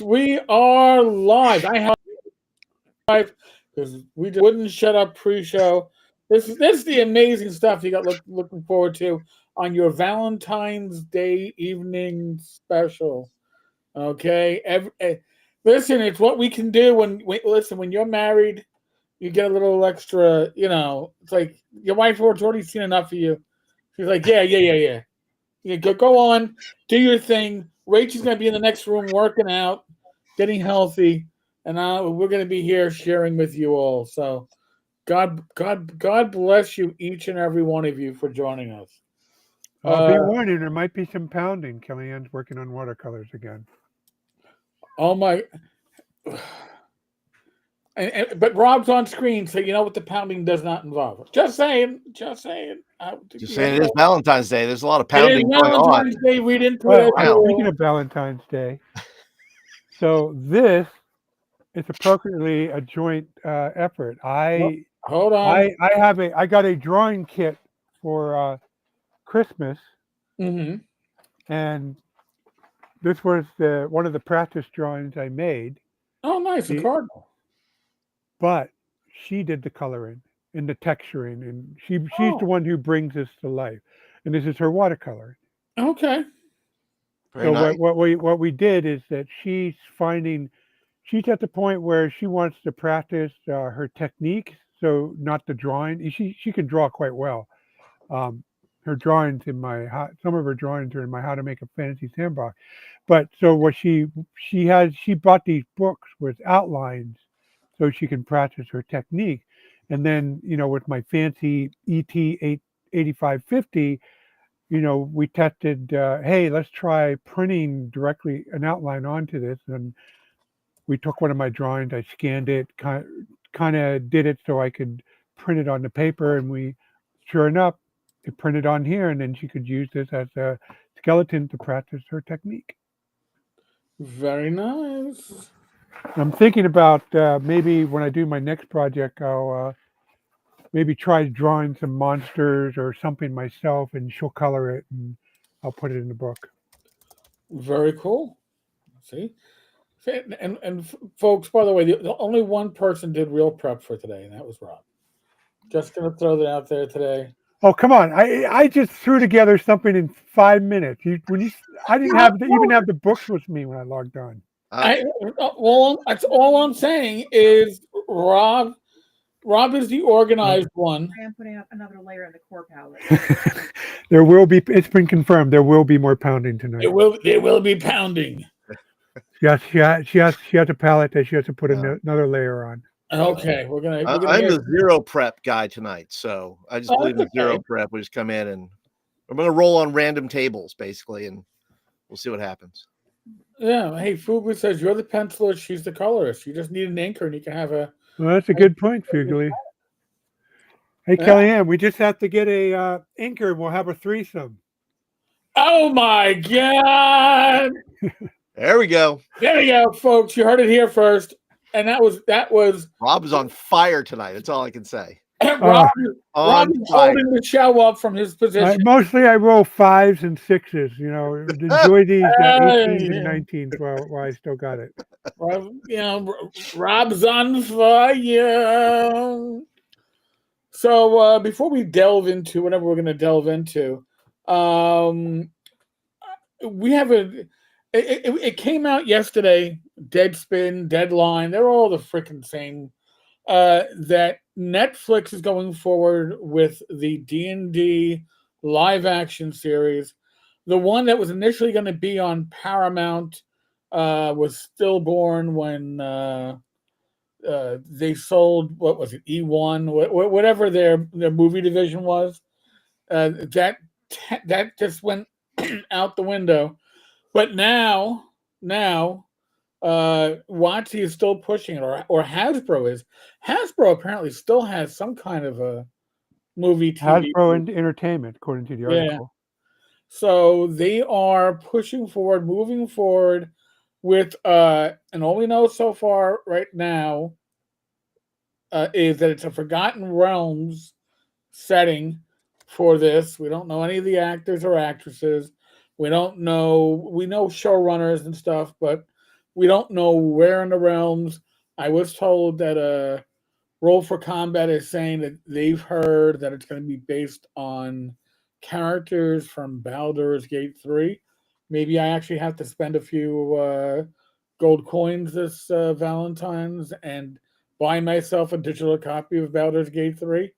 We are live. I have live because we just wouldn't shut up pre-show. This is the amazing stuff you got looking forward to on your Valentine's Day evening special. Okay, listen, it's what we can do when you're married. You get a little extra. It's like your wife has already seen enough of you. She's like, yeah. You go on, do your thing. Rachel's gonna be in the next room working out, getting healthy, and we're gonna be here sharing with you all. So, God bless you, each and every one of you, for joining us. Be Uh, warned, there might be some pounding. Kellyanne's working on watercolors again. oh my! But Rob's on screen, so you know what the pounding does not involve. Just saying, just saying. Just saying, it is Valentine's Day. There's a lot of It is pounding going on. Valentine's Day. We didn't put Well, it. speaking of Valentine's Day, so this is appropriately a joint effort. Hold on. I got a drawing kit for Christmas, Mm-hmm. and this was one of the practice drawings I made. Oh, nice, a The- cardinal. But she did the coloring and the texturing, and she's Oh. the one who brings this to life. And this is her watercolor. Okay. Very So nice. what we did is that she's at the point where she wants to practice her technique, so not the drawing. She can draw quite well. Um, her drawings some of her drawings are in my How to Make a Fantasy Sandbox. But so what she bought these books with outlines so she can practice her technique, and then with my fancy ET 8550. We tested, hey, let's try printing directly an outline onto this. And we took one of my drawings, I scanned it, kind of did it so I could print it on the paper. And sure enough, it printed on here. And then she could use this as a skeleton to practice her technique. Very nice. I'm thinking about maybe when I do my next project, I'll maybe try drawing some monsters or something myself, and she'll color it, and I'll put it in the book. Very cool. See? And folks, by the way, the only one person did real prep for today, and that was Rob. Just gonna throw that out there today. Oh, come on! I just threw together something in 5 minutes. I didn't even have the books with me when I logged on. That's all I'm saying is Rob. Rob is the organized one. I am putting up another layer in the core palette. There will be. It's been confirmed. There will be more pounding tonight. It will be pounding. Yes, she has a palette that she has to put another layer on. Okay, we're gonna. I'm the zero prep guy tonight, so I just believe in zero prep. We just come in and I'm going to roll on random tables basically, and we'll see what happens. Yeah. Hey, Fugu says you're the penciler. She's the colorist. You just need an anchor, and you can have a. Well, that's a good point, Fugly. Hey, Kellyanne, we just have to get a anchor, and we'll have a threesome. Oh my God! There we go. There you go, folks. You heard it here first, and that was Rob is on fire tonight. That's all I can say. Rob is holding the show up from his position. Mostly, I roll 5s and 6s. Enjoy these 18s and 19s while I still got it. Rob's on fire. So before we delve into whatever we're going to delve into, we have it came out yesterday. Deadspin, Deadline, they're all the freaking same. That Netflix is going forward with the D&D live action series. The one that was initially going to be on Paramount was stillborn when they sold, what was it, E1, whatever their movie division was. That just went out the window. But now Watsy is still pushing it, or Hasbro is. Hasbro apparently still has some kind of a movie TV. Hasbro Entertainment, according to the article. Yeah. So they are pushing forward, moving forward with, and all we know so far right now is that it's a Forgotten Realms setting for this. We don't know any of the actors or actresses. We don't know. We know showrunners and stuff, but We don't know where in the realms. I was told that Roll for Combat is saying that they've heard that it's going to be based on characters from Baldur's Gate 3. Maybe I actually have to spend a few gold coins this Valentine's and buy myself a digital copy of Baldur's Gate 3.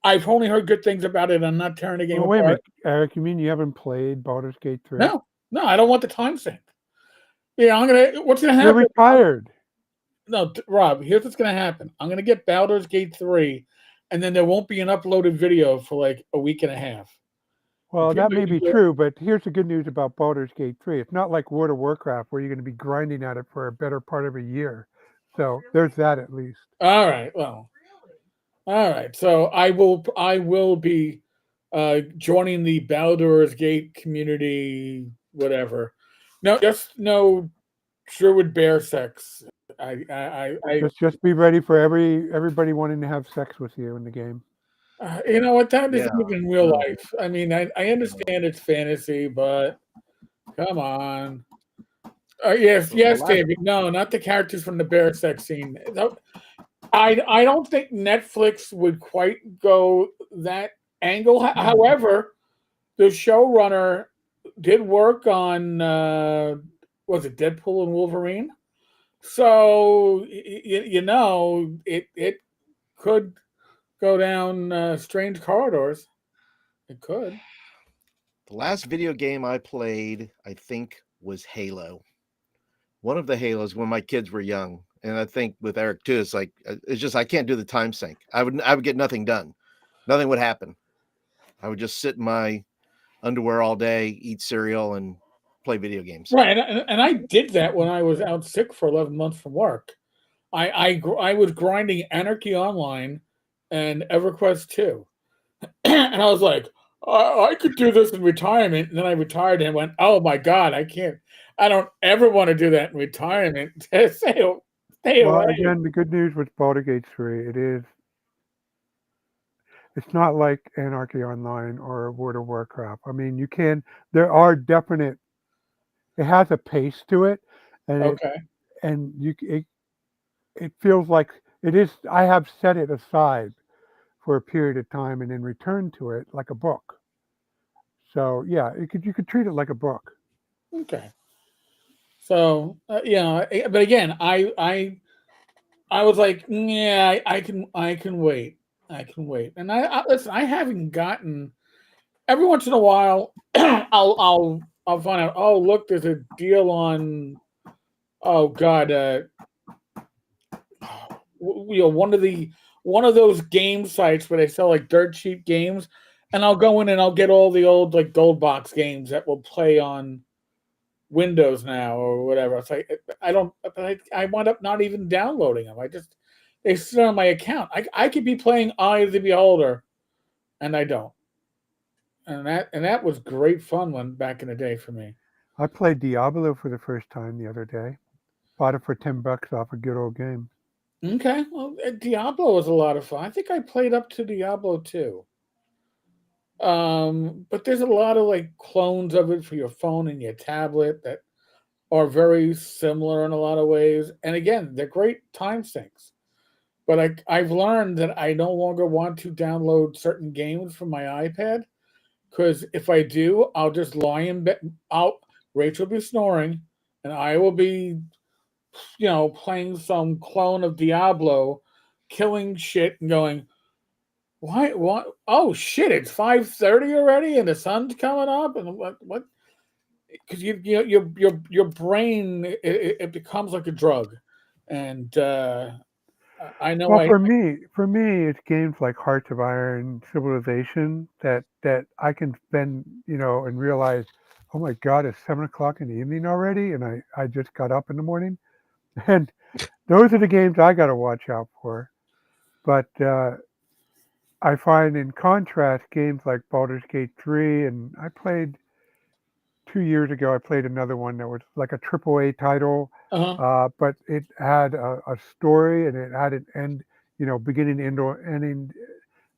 I've only heard good things about it. I'm not tearing the game Well, wait a apart. minute, Eric. You mean you haven't played Baldur's Gate 3? No, no, I don't want the time sink. Yeah, what's gonna You're happen? retired. No, Rob, here's what's gonna happen. I'm gonna get Baldur's Gate 3, and then there won't be an uploaded video for like a week and a half. Well, that may be People- true, but here's the good news about Baldur's Gate 3. It's not like World of Warcraft where you're going to be grinding at it for a better part of a year. So there's that at least. All right, well, all right. So I will be joining the Baldur's Gate community, whatever. No, just no druid bear sex. Just be ready for everybody wanting to have sex with you in the game. You know what? That isn't Yeah. even real life. I mean, I understand it's fantasy, but come on. Yes, yes, David. No, not the characters from the bear sex scene. No, I don't think Netflix would quite go that angle. However, the showrunner did work on was it Deadpool and Wolverine? So you know it could go down strange corridors. It could. The last video game I played, I think, was Halo. One of the Halos when my kids were young, and I think with Eric too. It's like it's just I can't do the time sync. I would get nothing done. Nothing would happen. I would just sit in my underwear all day, eat cereal, and play video games. Right, and I did that when I was out sick for 11 months from work. I was grinding Anarchy Online and EverQuest 2. And I was like, I could do this in retirement. And then I retired and went, oh my God, I can't. I don't ever want to do that in retirement. Stay Well, away. again, the good news with Baldur's Gate 3, it's not like Anarchy Online or World of Warcraft. I mean, there are definite, it has a pace to it, and Okay. it feels like it is. I have set it aside for a period of time and then return to it like a book. So yeah, you could treat it like a book. Okay. So yeah, but again, I was like, yeah, I can wait. I can wait. And I listen. I haven't gotten every once in a while. I'll find out. Oh, look, there's a deal on. Oh God, one of those game sites where they sell like dirt cheap games, and I'll go in and I'll get all the old like gold box games that will play on Windows now or whatever. It's like I don't. I wind up not even downloading them. They sit on my account. I could be playing Eye of the Beholder, and I don't. And that was great fun back in the day for me. I played Diablo for the first time the other day. Bought it for $10 off a good old game. Okay, well, Diablo was a lot of fun. I think I played up to Diablo 2. But there's a lot of like clones of it for your phone and your tablet that are very similar in a lot of ways. And again, they're great time sinks. But I've learned that I no longer want to download certain games from my iPad because if I do, I'll just lie in bed. Rachel will be snoring, and I will be, playing some clone of Diablo, killing shit and going, why? What? Oh shit! It's 5:30 already, and the sun's coming up, and what? Because your brain it becomes like a drug, and I know Well, for me, it's games like Hearts of Iron, Civilization that I can spend, and realize, oh my God, it's 7 o'clock in the evening already, and I just got up in the morning, and those are the games I got to watch out for. But I find in contrast games like Baldur's Gate 3, and I played 2 years ago. I played another one that was like a AAA title, but it had a story and it had an end, beginning, end, ending,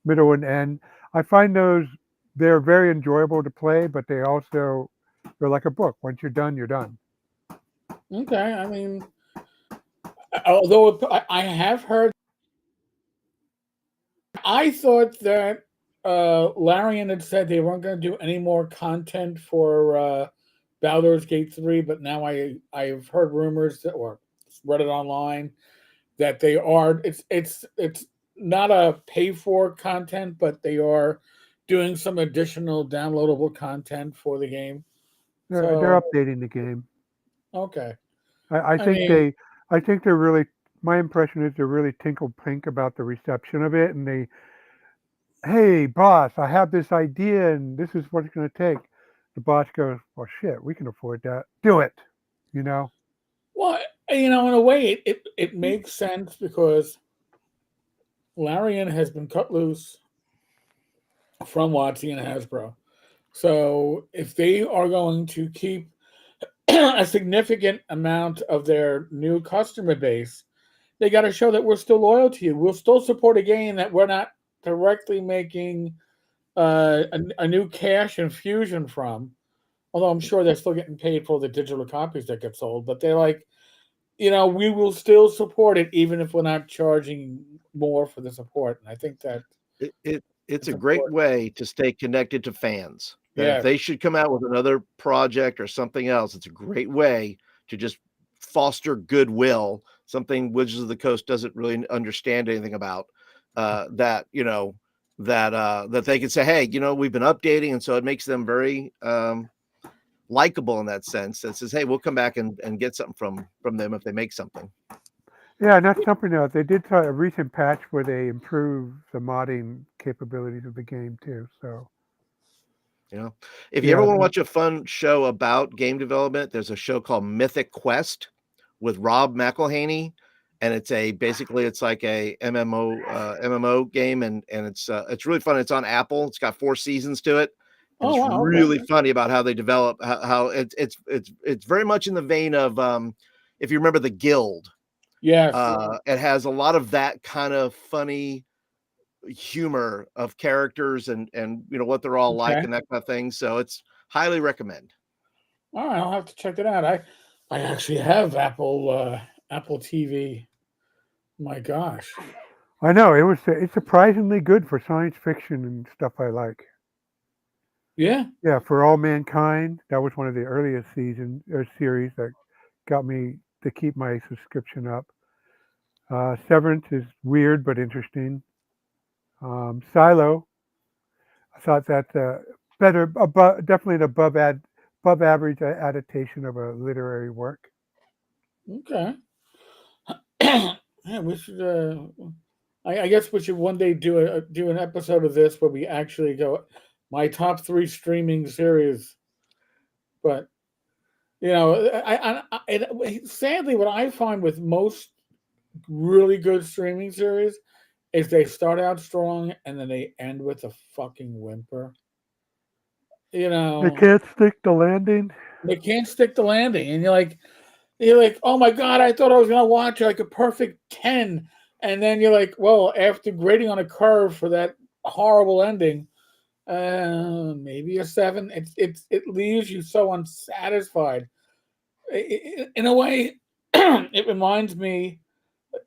middle, and end. I find they're very enjoyable to play, but they're like a book. Once you're done, you're done. Okay, I mean, although I have heard, I thought that Larian had said they weren't going to do any more content for Baldur's Gate 3, but now I've heard rumors that, or read it online, that they are. It's not a pay for content, but they are doing some additional downloadable content for the game. They're So updating the game. okay, I I think mean, they're really. My impression is they're really tinkle pink about the reception of it, and hey, boss, I have this idea, and this is what it's going to take. The boss goes, well, shit, we can afford that. Do it. You know. well, in a way, it makes sense because Larian has been cut loose from WotC and Hasbro. So if they are going to keep a significant amount of their new customer base, they got to show that we're still loyal to you. We'll still support a game that we're not directly making a new cash infusion from. Although I'm sure they're still getting paid for the digital copies that get sold, but they're like, we will still support it even if we're not charging more for the support. And I think that It's it's a great important. way to stay connected to fans. That if Yeah, they should come out with another project or something else, it's a great way to just foster goodwill, something Wizards of the Coast doesn't really understand anything about. That that they can say, hey, we've been updating, and so it makes them very likable in that sense. That says, hey, we'll come back and get something from them if they make something. Yeah, and that's something else. They did try a recent patch where they improved the modding capabilities of the game too. So If you ever yeah, want to watch a fun show about game development, there's a show called Mythic Quest with Rob McElhaney, and it's like a MMO game, and it's really fun. It's on Apple. It's got 4 seasons to it, and oh it's wow, okay. really funny about how they develop. How it's very much in the vein of if you remember the Guild. Yes. It has a lot of that kind of funny humor of characters and what they're all like Okay. and that kind of thing. So it's highly recommend. All right, I'll have to check it out. I actually have Apple TV. My gosh. I know it's surprisingly good for science fiction and stuff I like. Yeah. Yeah, For All Mankind, that was one of the earliest season or series that got me to keep my subscription up. Severance is weird but interesting. Silo, I thought that better, definitely an above average adaptation of a literary work. Okay. Yeah, we should. I guess we should one day do an episode of this where we actually go my top 3 streaming series. But sadly, what I find with most really good streaming series is they start out strong and then they end with a fucking whimper. You They know, can't stick the landing. they can't stick the landing, and you're like, oh my god, I thought I was gonna watch like a perfect 10, and then you're like, well, after grading on a curve for that horrible ending, maybe a 7. It leaves you so unsatisfied. In a way, it reminds me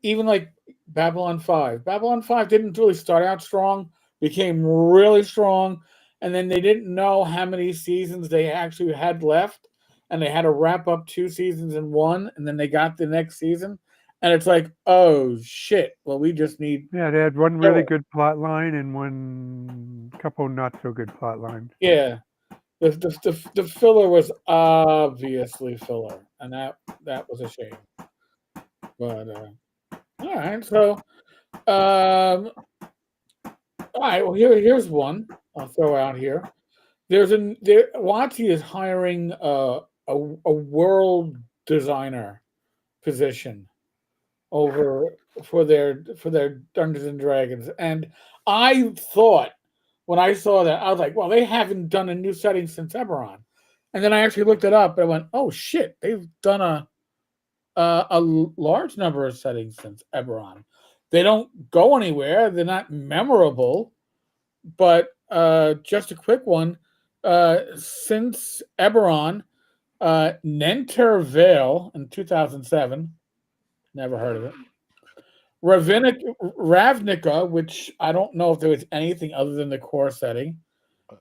even like Babylon 5. Babylon 5 didn't really start out strong, became really strong, and then they didn't know how many seasons they actually had left, and they had to wrap up 2 seasons in one, and then they got the next season, and it's like, oh shit, well, we just need Yeah, they had one really filler. good plot line and one couple not so good plot lines. Yeah. The filler was obviously filler, and that was a shame. But all right, so all right, well here's one I'll throw out here. WotC is hiring a world designer position over for their Dungeons and Dragons, and I thought when I saw that I was like, well, they haven't done a new setting since Eberron, and then I actually looked it up and I went, oh shit, they've done a large number of settings since Eberron. They don't go anywhere. They're not memorable, but just a quick one. Since Eberron, Nenter Vale in 2007. Never heard of it. Ravnica, which I don't know if there was anything other than the core setting.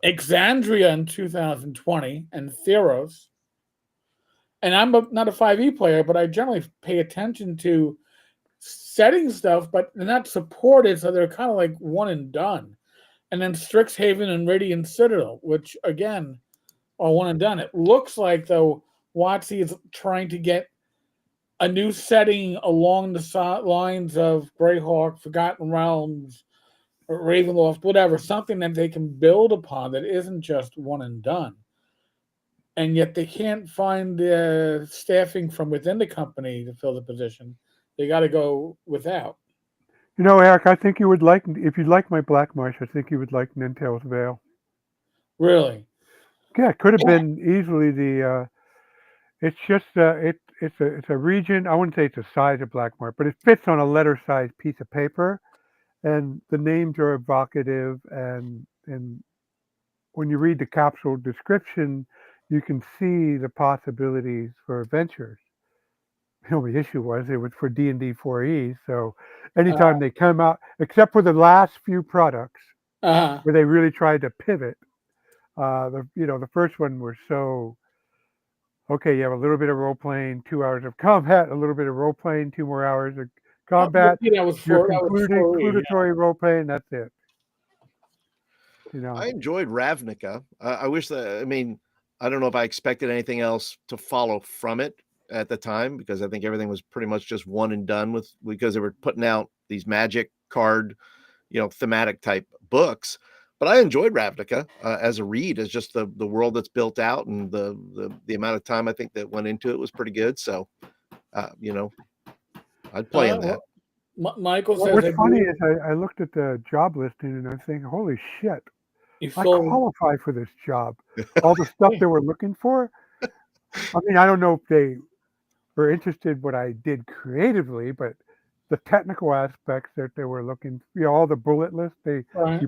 Exandria in 2020, and Theros. And I'm not a 5e player, but I generally pay attention to setting stuff, but they're not supported, so they're kind of like one and done. And then Strixhaven and Radiant Citadel, which again are one and done. It looks like though WotC is trying to get a new setting along the lines of Greyhawk, Forgotten Realms, or Ravenloft, whatever, something that they can build upon that isn't just one and done. And yet they can't find the staffing from within the company to fill the position. They got to go without. You know, Eric, I think you would like, if you like my Black Marsh, I think you would like Nintel's Vale. Really? Yeah, it could have been easily the. It's just it's a region. I wouldn't say it's the size of Black Marsh, but it fits on a letter-sized piece of paper, and the names are evocative. And when you read the capsule description, you can see the possibilities for adventures. The only issue was it was for D&D 4E, so anytime they come out, except for the last few products where they really tried to pivot, the first one was so, okay, you have a little bit of role playing, 2 hours of combat, a little bit of role playing, 2 more hours of combat. That was You're for concludatory role playing. That's it. I enjoyed Ravnica. I wish that. I mean, I don't know if I expected anything else to follow from it at the time, because I think everything was pretty much just one and done because they were putting out these magic card, thematic type books. But I enjoyed Ravnica as a read, as just the world that's built out, and the amount of time I think that went into it was pretty good. So, I'd play in that. Michael says, what's funny is I looked at the job listing and I think, holy shit, I qualify for this job. All the stuff they were looking for. I mean, I don't know if they were interested in what I did creatively, but the technical aspects that they were looking, all the bullet lists you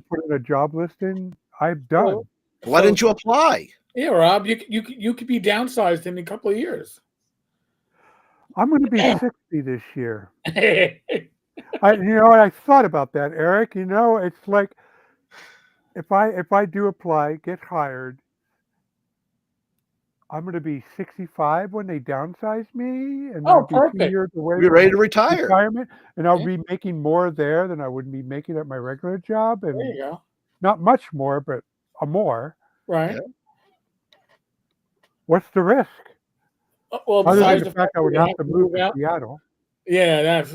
put in a job listing, I've done. Well, why didn't you apply? Yeah, Rob, you could be downsized in a couple of years. I'm going to be 60 this year. I thought about that, Eric. It's like if I do apply, get hired, I'm going to be 65 when they downsize me, and I'll be 2 years away. You're ready to retire. Retirement, and I'll be making more there than I would be making at my regular job. And there you go. Not much more, but more. Right. Yeah. What's the risk? Well, other than the fact I would have to move to Seattle. Yeah, that's.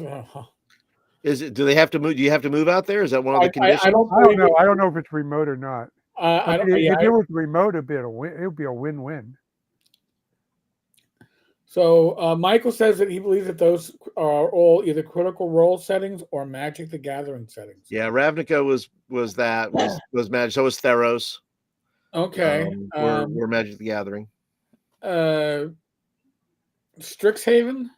Is it? Do they have to move? Do you have to move out there? Is that one of the conditions? I don't know. I don't know if it's remote or not. If it was remote, it'd be a win-win. So Michael says that he believes that those are all either Critical Role settings or Magic the Gathering settings. Yeah, Ravnica was Magic. So was Theros. Okay. We're Magic the Gathering. Strixhaven?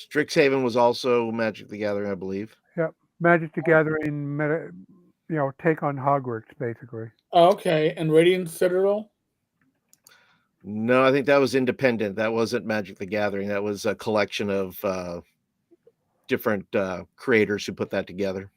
Strixhaven was also Magic the Gathering, I believe. Yep. Magic the Gathering, take on Hogwarts, basically. Okay. And Radiant Citadel? No, I think that was independent. That wasn't Magic the Gathering. That was a collection of different creators who put that together.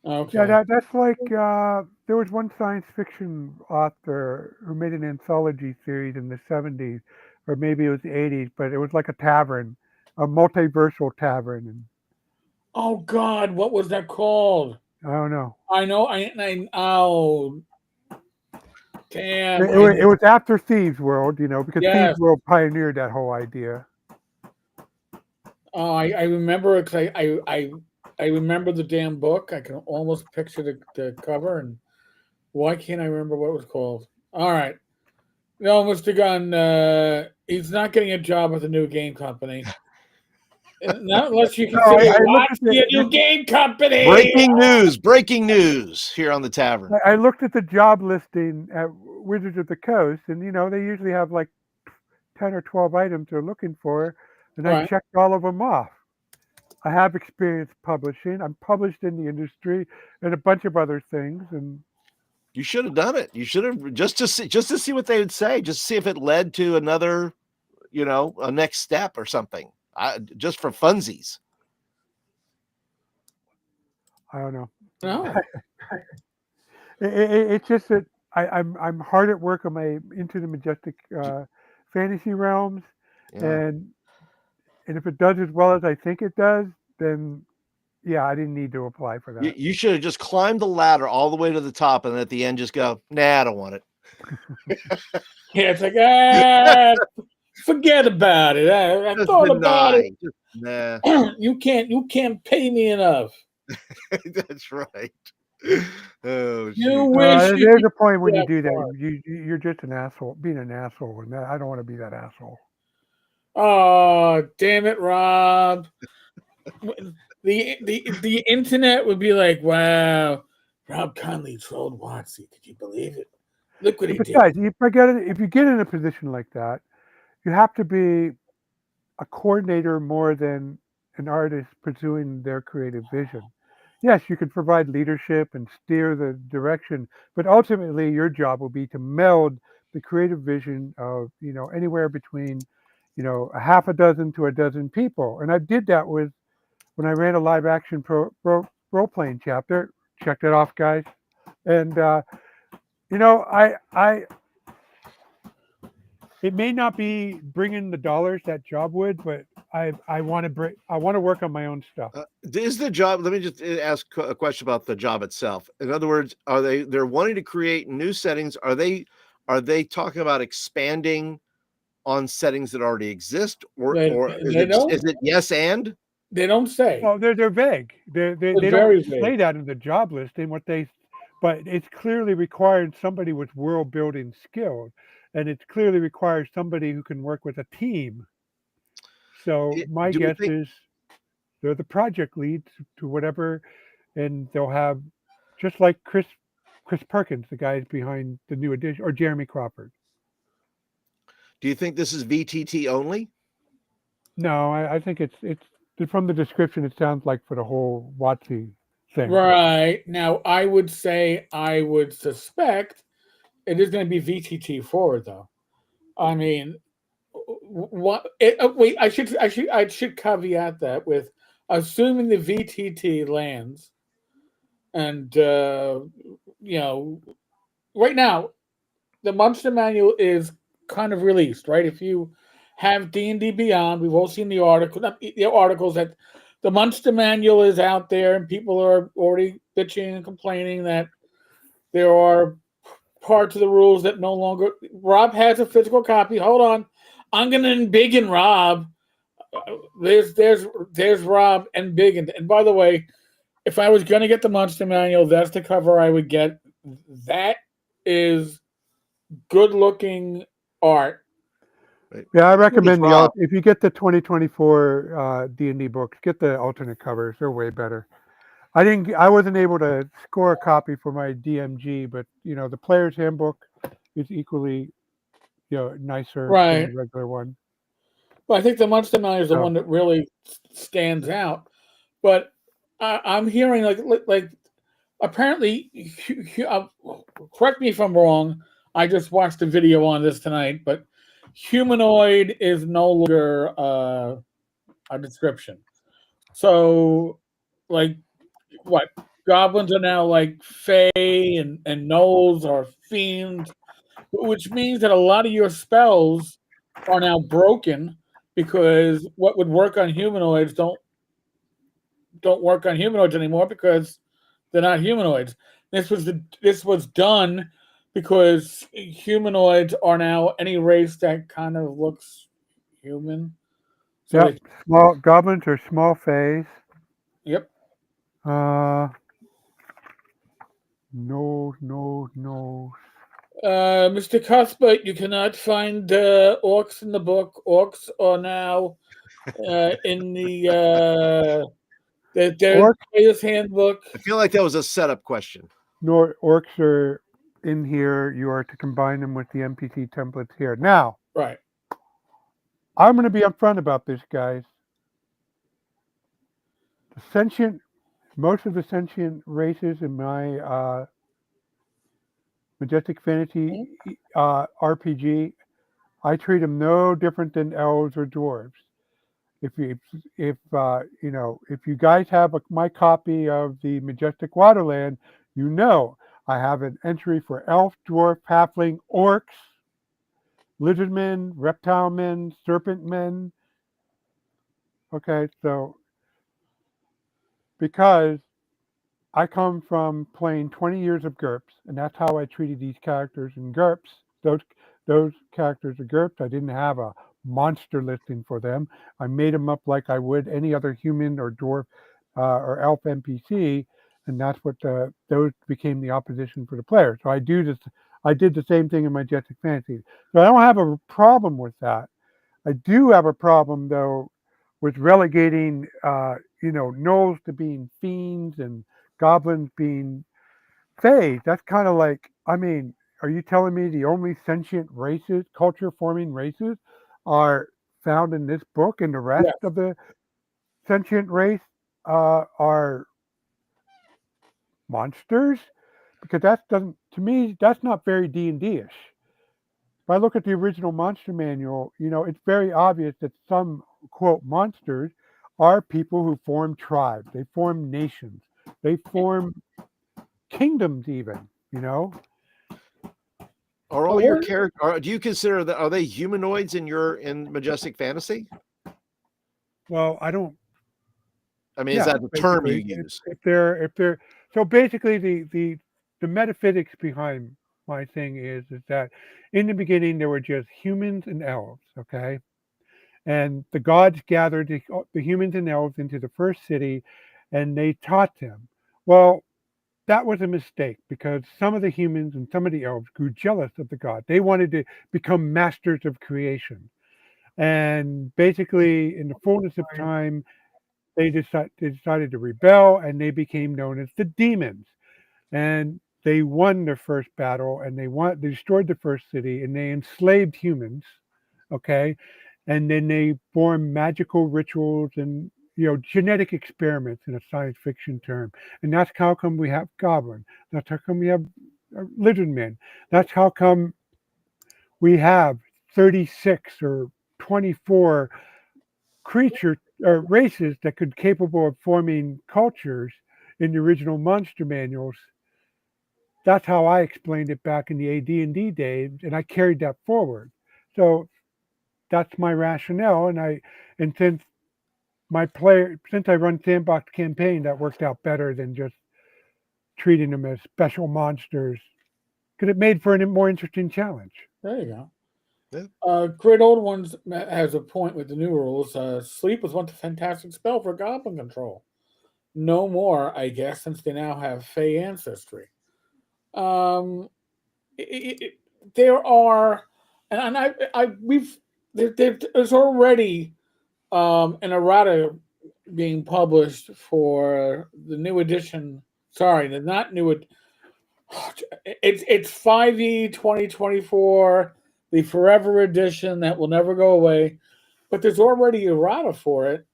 Okay. Yeah, that's like there was one science fiction author who made an anthology series in the 70s, or maybe it was the 80s, but it was like a tavern, a multiversal tavern. And oh God, what was that called? I don't know. I know. Oh, damn! It was after Thieves World, because Thieves World pioneered that whole idea. Oh, I remember it because I remember the damn book. I can almost picture the cover, and why can't I remember what it was called? All right. No, Mr. Gunn, he's not getting a job with a new game company. Not unless you consider WotC a new game company. Breaking news here on the Tavern. I looked at the job listing at Wizards of the Coast, and they usually have like 10 or 12 items they're looking for, and I checked all of them off. I have experience publishing. I'm published in the industry and a bunch of other things, and You should have done it. You should have just to see what they would say, just see if it led to another, a next step or something. Just for funsies. I don't know. No. It's just that I'm hard at work on my Into the Majestic fantasy realms, Yeah. and if it does as well as I think it does, then yeah, I didn't need to apply for that. You should have just climbed the ladder all the way to the top, and at the end just go, nah, I don't want it. Yeah, it's like, forget about it. I Just thought about it. Just, nah. You can't pay me enough. That's right. Oh, You shoot. wish you There's could a point when you that do that. far. You're just an asshole, being an asshole, and I don't want to be that asshole. Oh, damn it, Rob. The internet would be like, wow, Rob Conley trolled Watsy. Could you believe it? Look what he did. Besides, if you get in a position like that, you have to be a coordinator more than an artist pursuing their creative vision. Yes, you can provide leadership and steer the direction, but ultimately your job will be to meld the creative vision of, anywhere between, a half a dozen to a dozen people. And I did that with when I ran a live action role playing chapter. Check that off, guys. And I it may not be bringing the dollars that job would, but I want to work on my own stuff. Is the job? Let me just ask a question about the job itself. In other words, they're wanting to create new settings? Are they talking about expanding on settings that already exist, or is it yes and? They don't say. Well, they're vague. They very don't vague. say that in the job listing. But it's clearly required somebody with world building skills, and it's clearly requires somebody who can work with a team. So my guess is they're the project leads to whatever, and they'll have just like Chris Perkins, the guys behind the new edition, or Jeremy Crawford. Do you think this is VTT only? No, I think it's from the description. It sounds like for the whole WotC thing. Right. Now, I would suspect it is going to be VTT forward, though. I mean, wait, I should caveat that with assuming the VTT lands, and right now the Monster Manual is kind of released, right? If you have D&D Beyond, we've all seen the articles that the Monster Manual is out there, and people are already bitching and complaining that there are parts of the rules that no longer. Rob has a physical copy. Hold on, I'm gonna embiggen Rob. There's Rob and Big, and by the way, if I was gonna get the Monster Manual, that's the cover I would get. That is good looking art. Yeah, I recommend if you get the 2024 D&D books, get the alternate covers. They're way better. I wasn't able to score a copy for my DMG, but the player's handbook is equally nicer than the regular one. Well, I think the Monster Manual is the one that really stands out. But I'm hearing like apparently, correct me if I'm wrong. I just watched a video on this tonight, but humanoid is no longer a description. So, like, what? Goblins are now like fae, and gnolls are fiends, which means that a lot of your spells are now broken because what would work on humanoids don't work on humanoids anymore because they're not humanoids. This was done because humanoids are now any race that kind of looks human. So small goblins are small fays. Yep. No. Mr. Cuthbert, you cannot find orcs in the book. Orcs are now in the player's handbook. I feel like that was a setup question. No, orcs are in here. You are to combine them with the NPC templates here. Now, right. I'm going to be upfront about this, guys. Most of the sentient races in my Majestic Fantasy RPG, I treat them no different than elves or dwarves. If you guys have my copy of the Majestic Waterland, I have an entry for elf, dwarf, halfling, orcs, lizardmen, reptile men, serpent men. Okay, so because I come from playing 20 years of GURPS, and that's how I treated these characters in GURPS. Those characters are GURPS. I didn't have a monster listing for them. I made them up like I would any other human or dwarf or elf NPC, and that's what those became the opposition for the player. So I did the same thing in Majestic Fantasy. So I don't have a problem with that. I do have a problem though with relegating gnolls to being fiends and goblins being fae. That's kind of like, I mean, are you telling me the only sentient races, culture forming races, are found in this book, and the rest Yes. of the sentient race are monsters? Because to me, that's not very D&D-ish. If I look at the original monster manual, it's very obvious that some, quote, monsters are people who form tribes. They form nations. They form kingdoms even, Are all your characters, do you consider that, are they humanoids in Majestic Fantasy? Well, I don't. I mean, is that the term you use? If they're so basically the metaphysics behind my thing is that in the beginning there were just humans and elves, okay, and the gods gathered the humans and elves into the first city, and they taught them. Well, that was a mistake because some of the humans and some of the elves grew jealous of the god. They wanted to become masters of creation, and basically, in the fullness of time, they decided to rebel, and they became known as the demons. And they won their first battle, and they destroyed the first city, and they enslaved humans. Okay, and then they formed magical rituals and genetic experiments in a science fiction term. And that's how come we have goblin. That's how come we have lizard men. That's how come we have 36 or 24 creature or races that could capable of forming cultures in the original monster manuals. That's how I explained it back in the AD&D days, and I carried that forward. So that's my rationale, and since I run sandbox campaign, that worked out better than just treating them as special monsters, because it made for a more interesting challenge. There you go. Yeah. Great Old Ones has a point with the new rules. Sleep was once a fantastic spell for goblin control. No more, I guess, since they now have Fey ancestry. Um, there are, and there's already an errata being published for the new edition. Sorry, the not new. It's 5e 2024, the Forever Edition that will never go away. But there's already errata for it,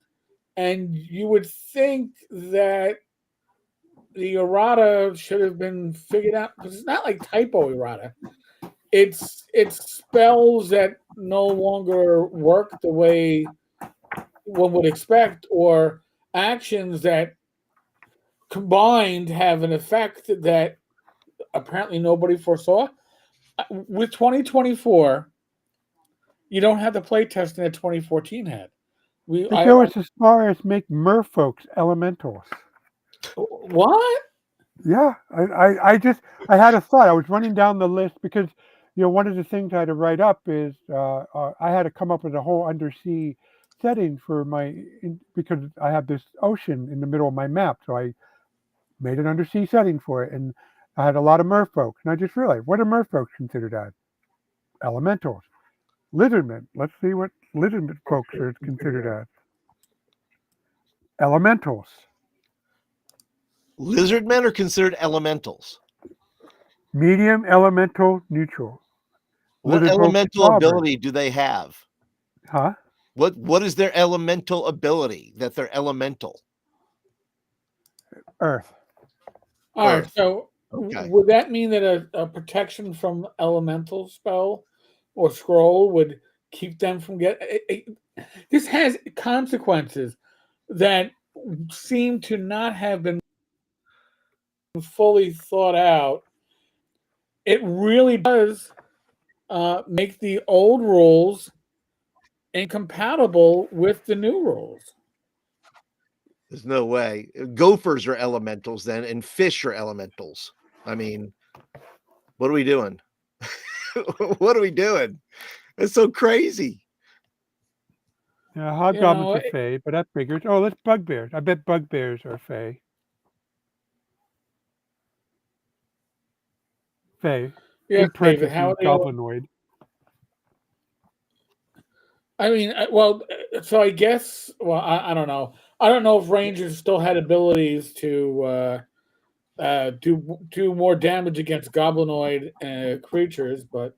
and you would think that the errata should have been figured out, because it's not like typo errata. It's spells that no longer work the way one would expect, or actions that combined have an effect that apparently nobody foresaw. With 2024, you don't have the playtesting that 2014 had. They go as far as make merfolks elementals. What? Yeah, I had a thought. I was running down the list because one of the things I had to write up is I had to come up with a whole undersea setting for because I have this ocean in the middle of my map, so I made an undersea setting for it, and I had a lot of merfolk, and I just realized, what are merfolk considered as? Elementals. Lizardmen. Let's see what lizard folks are considered as. Elementals. Lizard men are considered elementals. Medium, elemental, neutral. What elemental ability do they have? Huh? What is their elemental ability that they're elemental? Earth. All right, so Okay. would that mean that a protection from elemental spell or scroll would keep them from this has consequences that seem to not have been fully thought out. It really does make the old rules incompatible with the new rules. There's no way. Gophers are elementals then, and fish are elementals. I mean, what are we doing? What are we doing? It's so crazy. Yeah, hobgoblins know, are fey, but that figures. Oh, that's bugbears. I bet bugbears are fey. Fey. Yeah, In David, how parentheses, are they? goblinoid. I mean, so I guess, well, I don't know. I don't know if Rangers still had abilities to do more damage against goblinoid creatures, but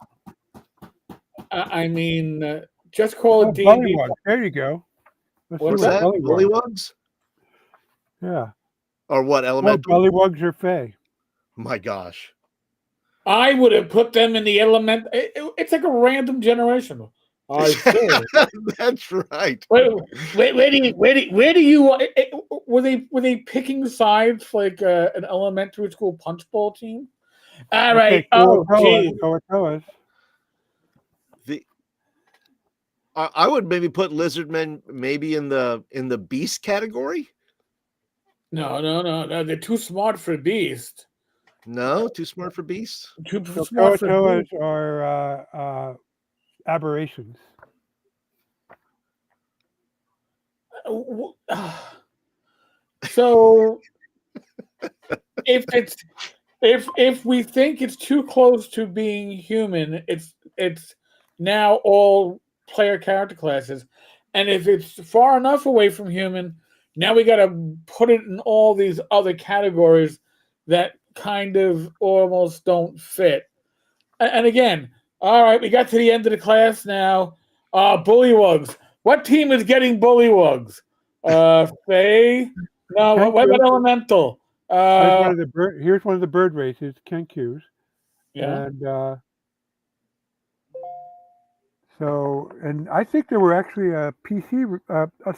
I mean, just call Oh, it D&D. bullywugs. There you go. Let's What's see what that? bullywugs. Bullywugs? Yeah. Or what? Oh, Elemental? bullywugs are fey. My gosh. I would have put them in the element. It's like a random generation. I say. That's right. Where do you were they picking sides like an elementary school punch bowl team? All right. Okay, Oh, geez. Coatoas. I would maybe put lizardmen maybe in the beast category. No. They're too smart for beast. No, too smart for beasts. Too So smart for Coatoas beast. are aberrations. So if we think it's too close to being human, it's now all player character classes, and if it's far enough away from human, now we got to put it in all these other categories that kind of almost don't fit. And again, all right, we got to the end of the class now. Bullywugs. What team is getting bullywugs? Faye. No, what about elemental? Here's one of the bird races, Kenkus. Yeah. And and I think there were actually a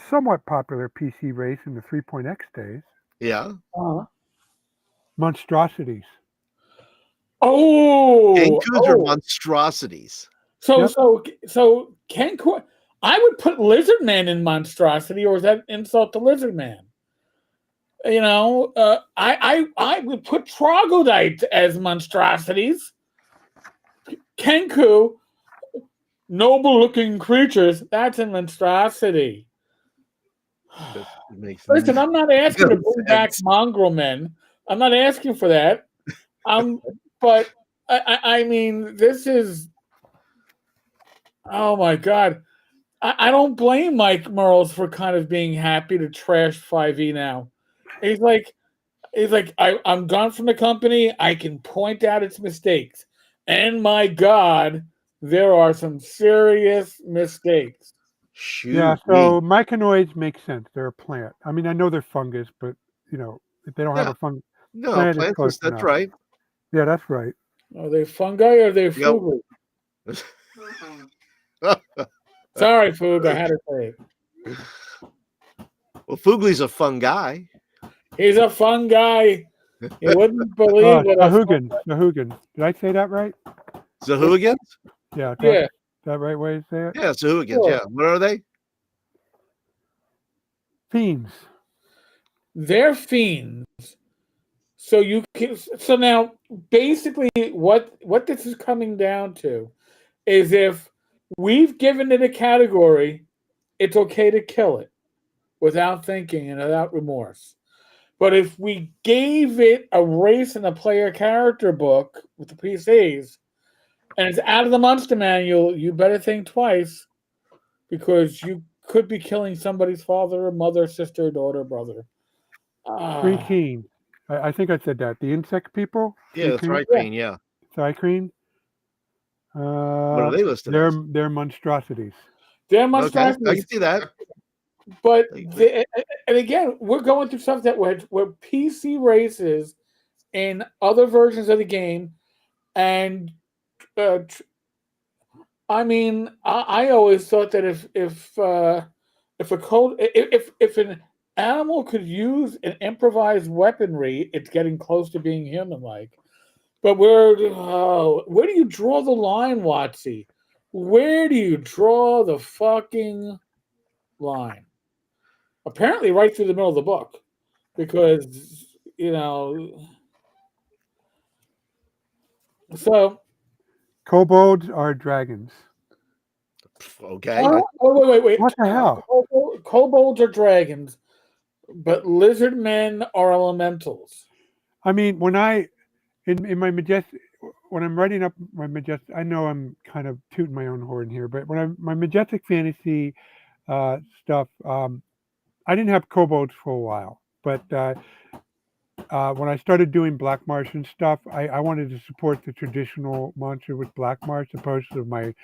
somewhat popular PC race in the 3.x days. Yeah. Monstrosities. Kenkus are monstrosities. So Kenku. I would put Lizard Man in monstrosity, or is that insult to Lizard Man? You know, I would put troglodytes as monstrosities. Kenku, noble-looking creatures. That's a monstrosity. Listen, I'm not asking to bring back mongrel men. I'm not asking for that. But I mean, this is. Oh my God. I don't blame Mike Merles for kind of being happy to trash 5e now. He's like, I'm gone from the company. I can point out its mistakes. And my God, there are some serious mistakes. Shoot. Yeah, so myconoids make sense. They're a plant. I mean, I know they're fungus, but if they don't have a fungus, plant is close that's enough. right. Yeah, that's right. Are they fungi or are they fugly? Sorry, Fug, I had to say it. Well, Fugli's a fun guy. He's a fun guy. You wouldn't believe what Sahugans. Did I say that right? Zahooligans? Yeah. Yeah. That right way to say it? Yeah, Zahooligans. Sure. Yeah. What are they? Fiends. They're fiends. So now basically what this is coming down to is if we've given it a category, it's okay to kill it without thinking and without remorse. But if we gave it a race in a player character book with the PCs and it's out of the monster manual, you better think twice because you could be killing somebody's father, mother, sister, daughter, brother. Threekreen. I think I said that. The insect people? Yeah, that's right, Green. Yeah. Threekreen. What are they listed as? They're monstrosities. They're monstrosities. Okay, I can see that. But and again, we're going through stuff that where PC races in other versions of the game, and I mean, I always thought that if a code if an animal could use an improvised weaponry, it's getting close to being human-like. But where do you draw the line, Watsy? Where do you draw the fucking line? Apparently, right through the middle of the book, because you know. So, Kobolds are dragons. Okay. wait. What the hell? Kobolds are dragons, but lizard men are elementals. I mean, when in my majestic, when I'm writing up my majestic, I know I'm kind of tooting my own horn here, but when I'm my majestic fantasy stuff, I didn't have kobolds for a while, but when I started doing Black Martian stuff, I wanted to support the traditional monster with Black Marsh opposed to my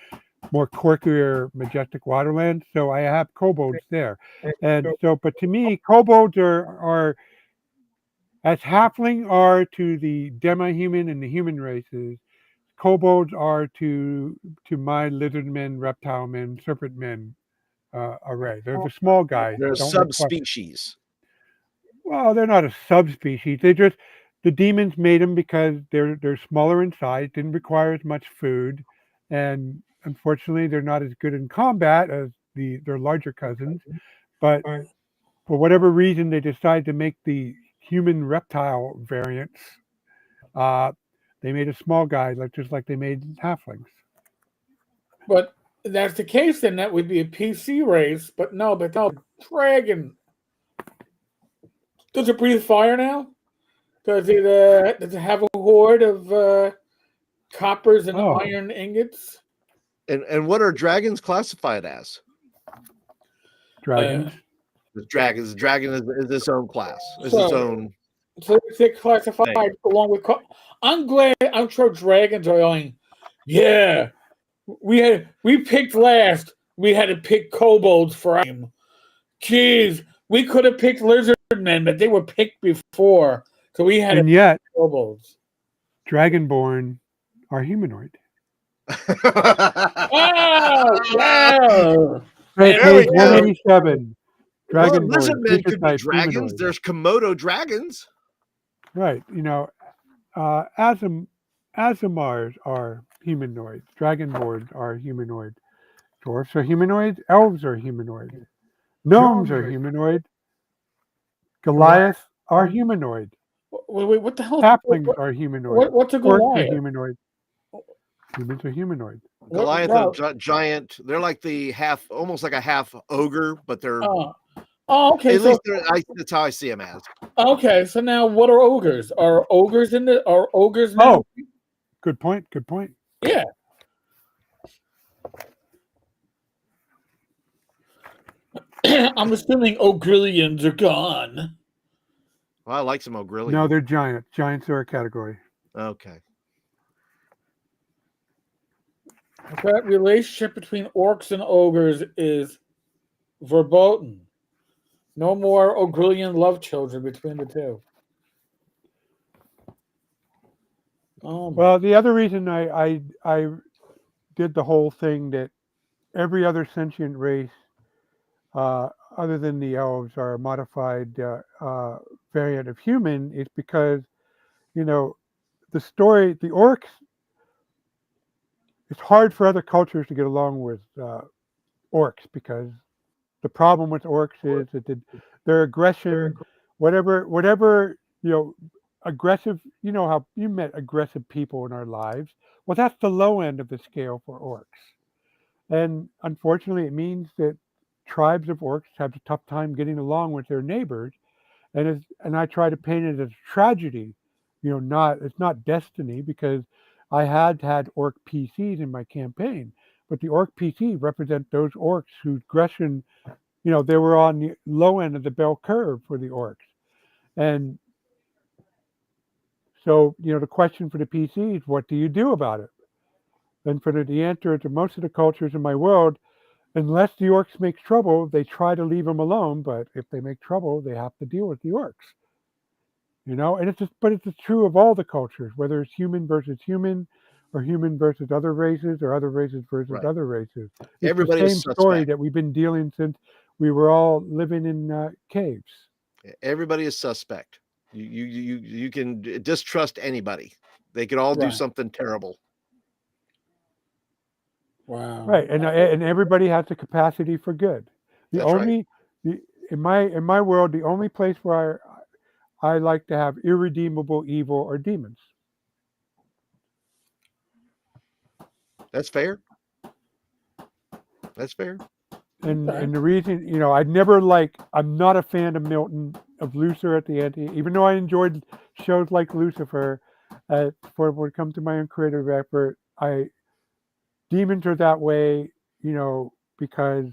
more quirkier majestic waterland. So I have kobolds there, and so but to me, kobolds are as halfling are to the demi-human and the human races, kobolds are to my lizard men, reptile men, serpent men array. They're the small guys. They're a Don't require. subspecies. Well, they're not a subspecies. They just the demons made them because they're smaller in size, didn't require as much food, and unfortunately, they're not as good in combat as their larger cousins. But for whatever reason, they decided to make the human reptile variants. They made a small guy, just like they made halflings. But if that's the case, then that would be a PC race. But no, dragon. Does it breathe fire now? Does it have a horde of coppers and iron ingots? And what are dragons classified as? Dragons. The dragon is its own class. It's So- its own. So it's classified Thing. along with. I'm sure dragons are going. Yeah, we picked last. We had to pick kobolds for him. Jeez, we could have picked lizard men, but they were picked before, so we had to And pick yet, kobolds. dragonborn are humanoid. Oh, wow! Page There we go. 187. Well, Dragonborn. lizard men creature could be type, dragons. humanoid. There's Komodo dragons. Right. Azimars are humanoid. Dragonborn are humanoid. Dwarfs are humanoid. Elves are humanoid. Gnomes are humanoid. Goliath are humanoid. Wait, what the hell? Halflings are humanoid. What's a Orcs are Goliath? humanoid. Humans are humanoid. Goliath, wow. a giant. They're like almost like a half ogre, but they're Okay. at least that's how I see them as. Okay, so now what are ogres? Are ogres now? Oh, good point. Good point. Yeah. I'm assuming ogrillions are gone. Well, I like some ogrillion. No, they're giant. Giants are a category. Okay. That relationship between orcs and ogres is verboten. No more ogrillion love children between the two. Well, the other reason I did the whole thing that every other sentient race, other than the elves, are a modified variant of human is because, the orcs. It's hard for other cultures to get along with orcs because the problem with orcs is that their aggression, whatever aggressive. You know how you met aggressive people in our lives. Well, that's the low end of the scale for orcs, and unfortunately, it means that tribes of orcs have a tough time getting along with their neighbors, and I try to paint it as a tragedy. It's not destiny because I had orc PCs in my campaign, but the orc PC represent those orcs whose aggression, they were on the low end of the bell curve for the orcs. And so, the question for the PC is, what do you do about it? And for the answer to most of the cultures in my world, unless the orcs make trouble, they try to leave them alone. But if they make trouble, they have to deal with the orcs. And but it's true of all the cultures, whether it's human versus human, or human versus other races, or other races versus Right. other races. It's Everybody the is same story suspect. that we've been dealing since we were all living in caves. Everybody is suspect. You can distrust anybody. They can all do Right. something terrible. Wow. Right, and everybody has the capacity for good. The That's right. only the in my world, the only place where I like to have irredeemable evil are demons. That's fair. That's fair. And Okay. and the reason, I'm not a fan of Milton, of Lucifer at the end, even though I enjoyed shows like Lucifer. For when it comes to my own creative effort, demons are that way, because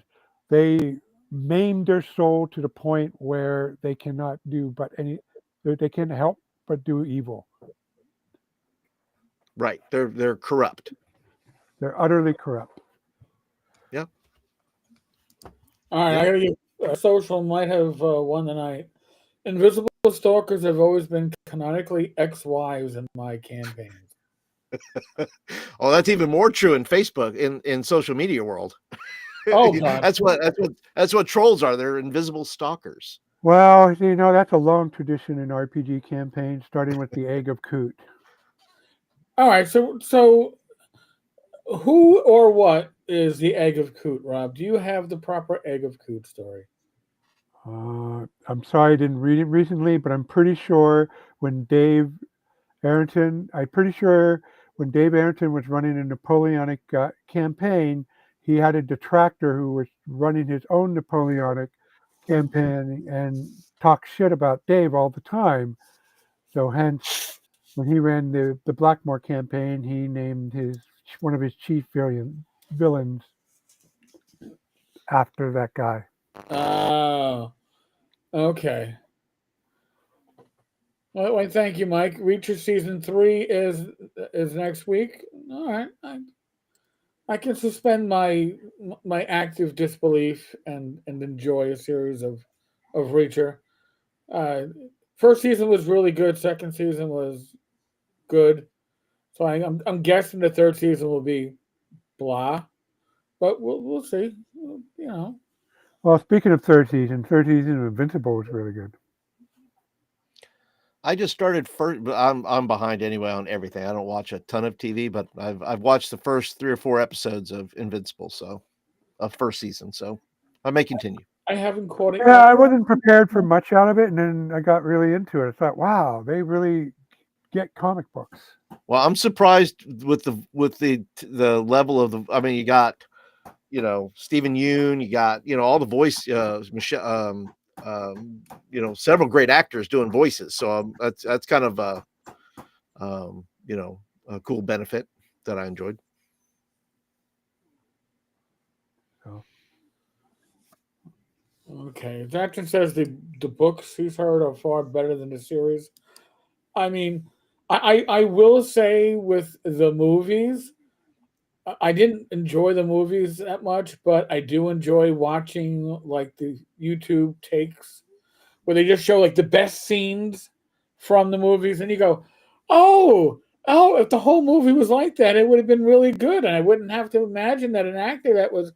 they maim their soul to the point where they cannot do but they can't help but do evil. Right. They're corrupt. They're utterly corrupt. Yep. All right, Yep. I gotta give social might have won the night. Invisible stalkers have always been canonically ex-wives in my campaigns. Oh, that's even more true in Facebook, in social media world. Oh God. That's what trolls are. They're invisible stalkers. Well, that's a long tradition in RPG campaigns, starting with the Egg of Coot. All right, so who or what is the egg of Coot, Rob? Do you have the proper egg of Coot story? I'm sorry I didn't read it recently, but I'm pretty sure when Dave I'm pretty sure when Dave Arrington was running a Napoleonic campaign, he had a detractor who was running his own Napoleonic campaign and talked shit about Dave all the time. So hence, when he ran the Blackmore campaign, he named one of his chief villains after that guy. Oh, okay. Well, thank you, Mike. Reacher season 3 is next week. All right, I can suspend my active disbelief and enjoy a series of Reacher. Uh, First season was really good. Second season was good. So I'm guessing the third season will be blah, but we'll see. You know. Well, speaking of third season of Invincible was really good. I just started first, but I'm behind anyway on everything. I don't watch a ton of TV, but I've watched the first 3 or 4 episodes of Invincible, so of first season. So I may continue. I haven't caught it Yeah, yet. I wasn't prepared for much out of it, and then I got really into it. I thought, wow, they really get comic books. Well, I'm surprised with the level of the. I mean, you got Stephen Yoon, you got all the voice Michelle, several great actors doing voices. So that's kind of a cool benefit that I enjoyed. So, Okay, Jackson says the books he's heard are far better than the series. I mean, I will say with the movies, I didn't enjoy the movies that much, but I do enjoy watching like the YouTube takes where they just show like the best scenes from the movies, and you go, oh, if the whole movie was like that, it would have been really good, and I wouldn't have to imagine that an actor that was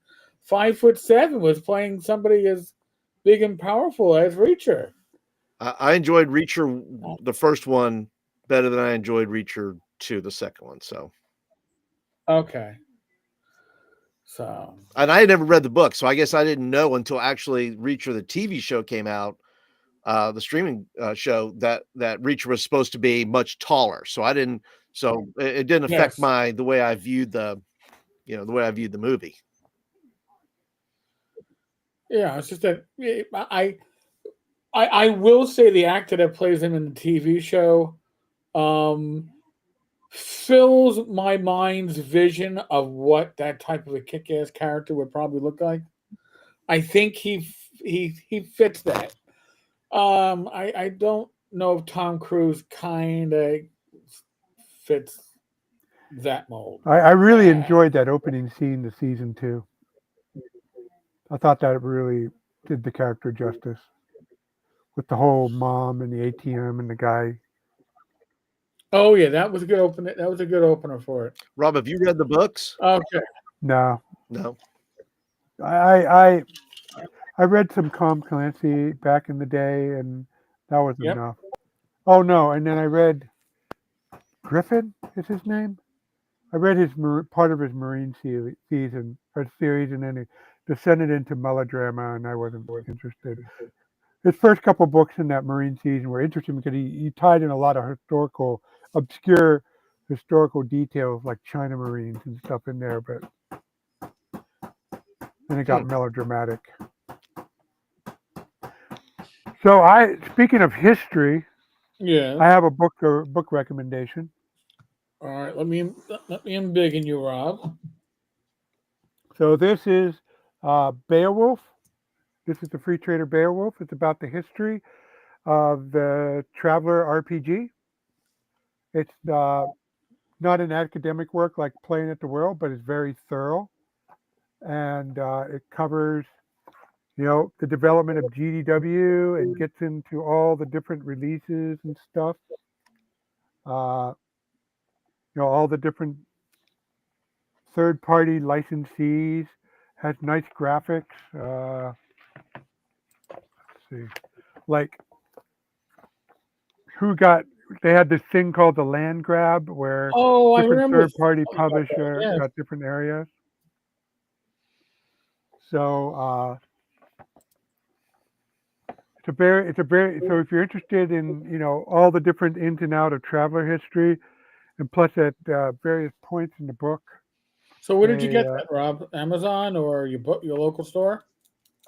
5'7" was playing somebody as big and powerful as Reacher. I enjoyed Reacher, the first one, better than I enjoyed Reacher 2, the second one. So, Okay, so and I had never read the book, so I guess I didn't know until actually Reacher, the TV show, came out, the streaming show, that Reacher was supposed to be much taller. So I didn't. So it didn't affect yes, the way I viewed the movie. yeah, it's just that I will say the actor that plays him in the TV show um, fills my mind's vision of what that type of a kick-ass character would probably look like. I think he fits that. I don't know if Tom Cruise kind of fits that mold. I really Uh, enjoyed that opening scene to season 2. I thought that really did the character justice with the whole mom and the ATM and the guy. Oh yeah, that was a good opener. That was a good opener for it. Rob, have you read the books? Okay. No, No. I read some Tom Clancy back in the day, and that was Yep. enough. Oh no, and then I read Griffin is his name. I read his part of his Marine season or series, and then it descended into melodrama, and I wasn't interested. His first couple books in that Marine season were interesting because he tied in a lot of obscure historical details like China Marines and stuff in there, but then it got melodramatic. So speaking of history, Yeah. I have a book recommendation. All right. Let me embiggen you, Rob. So this is Beowulf. This is the Free Trader Beowulf. It's about the history of the Traveler RPG. It's not an academic work like Playing at the World, but it's very thorough, and it covers, the development of GDW and gets into all the different releases and stuff. All the different third-party licensees. Has nice graphics. Let's see, like they had this thing called the land grab where Oh, I different remember. third-party something about that, publisher yes. got different areas. So so if you're interested in all the different ins and out of Traveler history, and plus at various points in the book. So where did you get that, Rob? Amazon or your local store?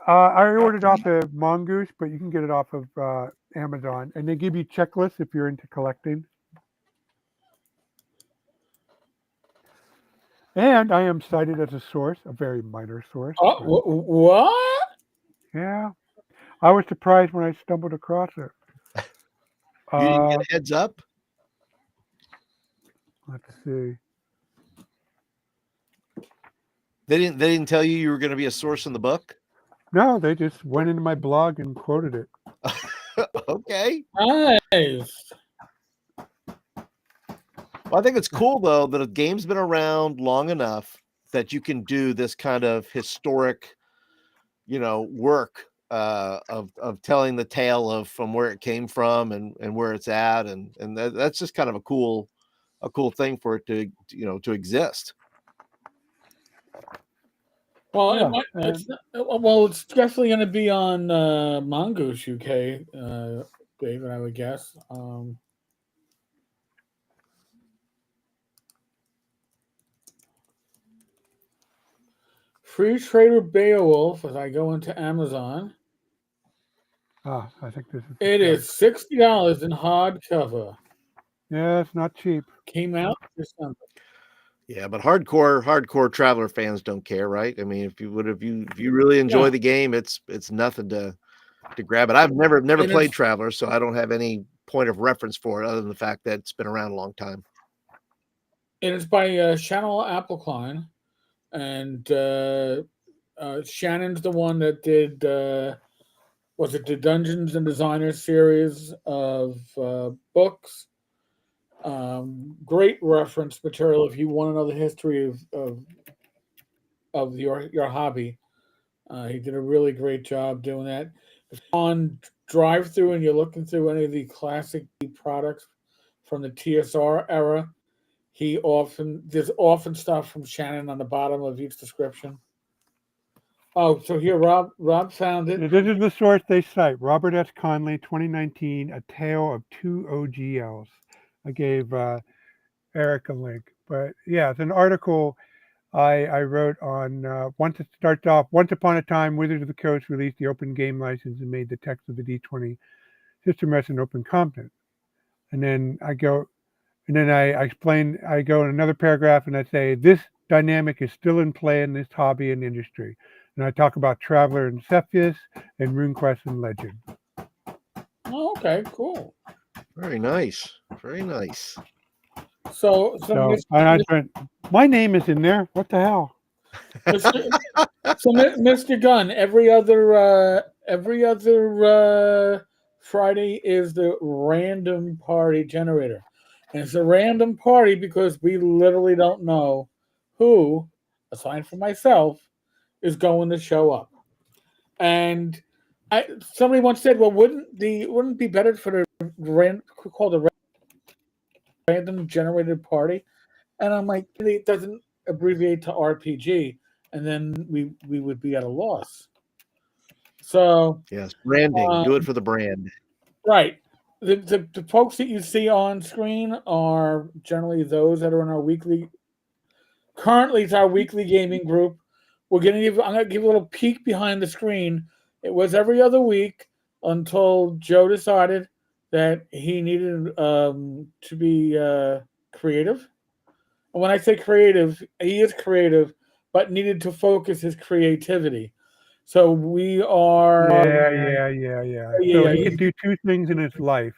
I ordered off of Mongoose, but you can get it off of Amazon, and they give you checklists if you're into collecting. And I am cited as a source, a very minor source. Oh, what? Yeah, I was surprised when I stumbled across it. You didn't get a heads up? Let's see. They didn't tell you were going to be a source in the book? No, they just went into my blog and quoted it. Okay. Nice. Well, I think it's cool though that a game's been around long enough that you can do this kind of historic, work of telling the tale of from where it came from and where it's at, and that's just kind of a cool thing for it to to exist. Well, Yeah, it's definitely going to be on Mongoose UK, David, I would guess. Free Trader Beowulf, as I go into Amazon. I think this is. It is $60 in hardcover. Yeah, it's not cheap. Came out December. Yeah, but hardcore Traveler fans don't care, right? I mean, if you really enjoy the game, it's nothing to grab it. I've never played Traveler, so I don't have any point of reference for it other than the fact that it's been around a long time. And it's by Shannon Appelkline, and Shannon's the one that did was it the Dungeons and Designers series of books. Great reference material if you want to know the history of your hobby. He did a really great job doing that. On drive through and you're looking through any of the classic products from the TSR era, there's often stuff from Shannon on the bottom of each description. Oh, so here Rob found it. This is the source they cite. Robert S. Conley, 2019, A Tale of Two OGLs. I gave Eric a link. But yeah, it's an article I wrote on once upon a time, Wizards of the Coast released the open game license and made the text of the D20 system lesson open content. And then I explain, I go in another paragraph and I say, this dynamic is still in play in this hobby and industry. And I talk about Traveler and Cepheus and RuneQuest and Legend. Oh, okay, cool. Very nice. Very nice. So my name is in there. What the hell? Mr. Gunn, every other Friday is the random party generator. And it's a random party because we literally don't know who, aside from myself, is going to show up. And somebody once said, "Well, wouldn't it be better for the called a random generated party?" And I'm like, it doesn't abbreviate to RPG, and then we would be at a loss. So Yes, branding. Do it um, for the brand. right. The folks that you see on screen are generally those that are in our weekly. Currently, it's our weekly gaming group. I'm gonna give a little peek behind the screen. It was every other week until Joe decided that he needed to be creative. And when I say creative, he is creative, but needed to focus his creativity. So we are, Yeah. So yeah, he can do two things in his life.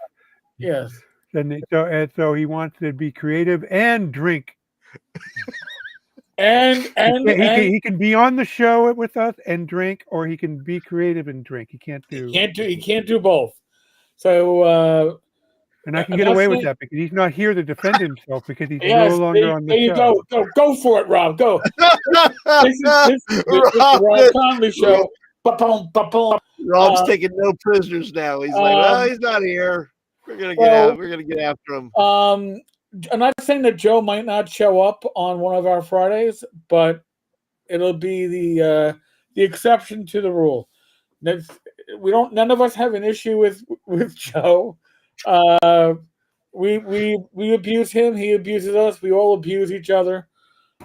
yes, So he wants to be creative and drink. and and and He can be on the show with us and drink, or he can be creative and drink. He can't do. he can't do both. So And I can I'm get not away with saying that because he's not here to defend himself because he's no yes. longer on the There you show. go for it, Rob. Go. This is the Rob Conley show. Ba-boom, ba-boom. Rob's taking no prisoners now. He's like, well, Um, he's not here. We're gonna get well, out. We're gonna get after him. I'm not saying that Joe might not show up on one of our Fridays, but it'll be the exception to the rule. That's, none of us have an issue with Joe. Uh, we abuse him. He abuses us. We all abuse each other.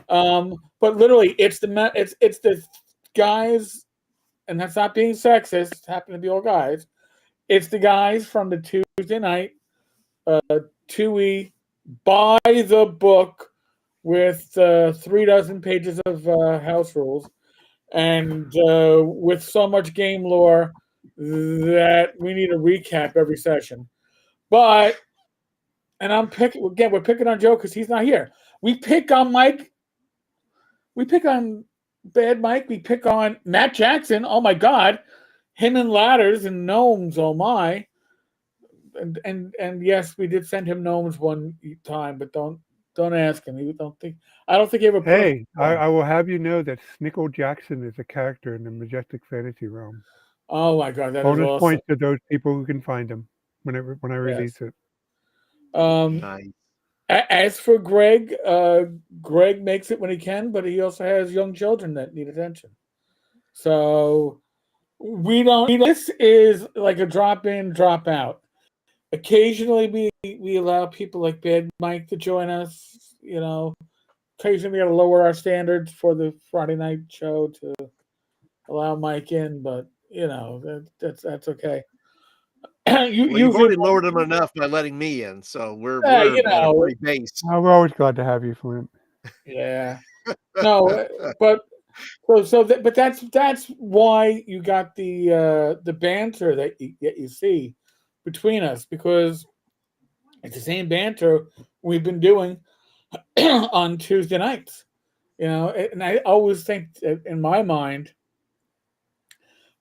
But literally, it's the guys, and that's not being sexist. Happen to be all guys. It's the guys from the Tuesday night 2E by the book with 3 dozen pages of house rules and with so much game lore that we need a recap every session. But we're picking on Joe because he's not here. We pick on Mike. We pick on Bad Mike. We pick on Matt Jackson. Oh my God, him and ladders and gnomes. Oh my. And yes, we did send him gnomes one time, but don't ask him. I don't think he ever. Hey, I will have you know that Snickle Jackson is a character in the Majestic Fantasy realm. Oh my God, that is Bonus awesome. points to those people who can find him when I release it. Nice. As for Greg, Greg makes it when he can, but he also has young children that need attention. So we don't. This is like a drop in, drop out. Occasionally, we allow people like Bad Mike to join us. Occasionally we got to lower our standards for the Friday night show to allow Mike in, but that's okay. You've already lowered them enough by letting me in, so we're at a pretty base. We're always glad to have you, Flint. Yeah. No, but but that's why you got the banter that you see between us, because it's the same banter we've been doing on Tuesday nights. And I always think in my mind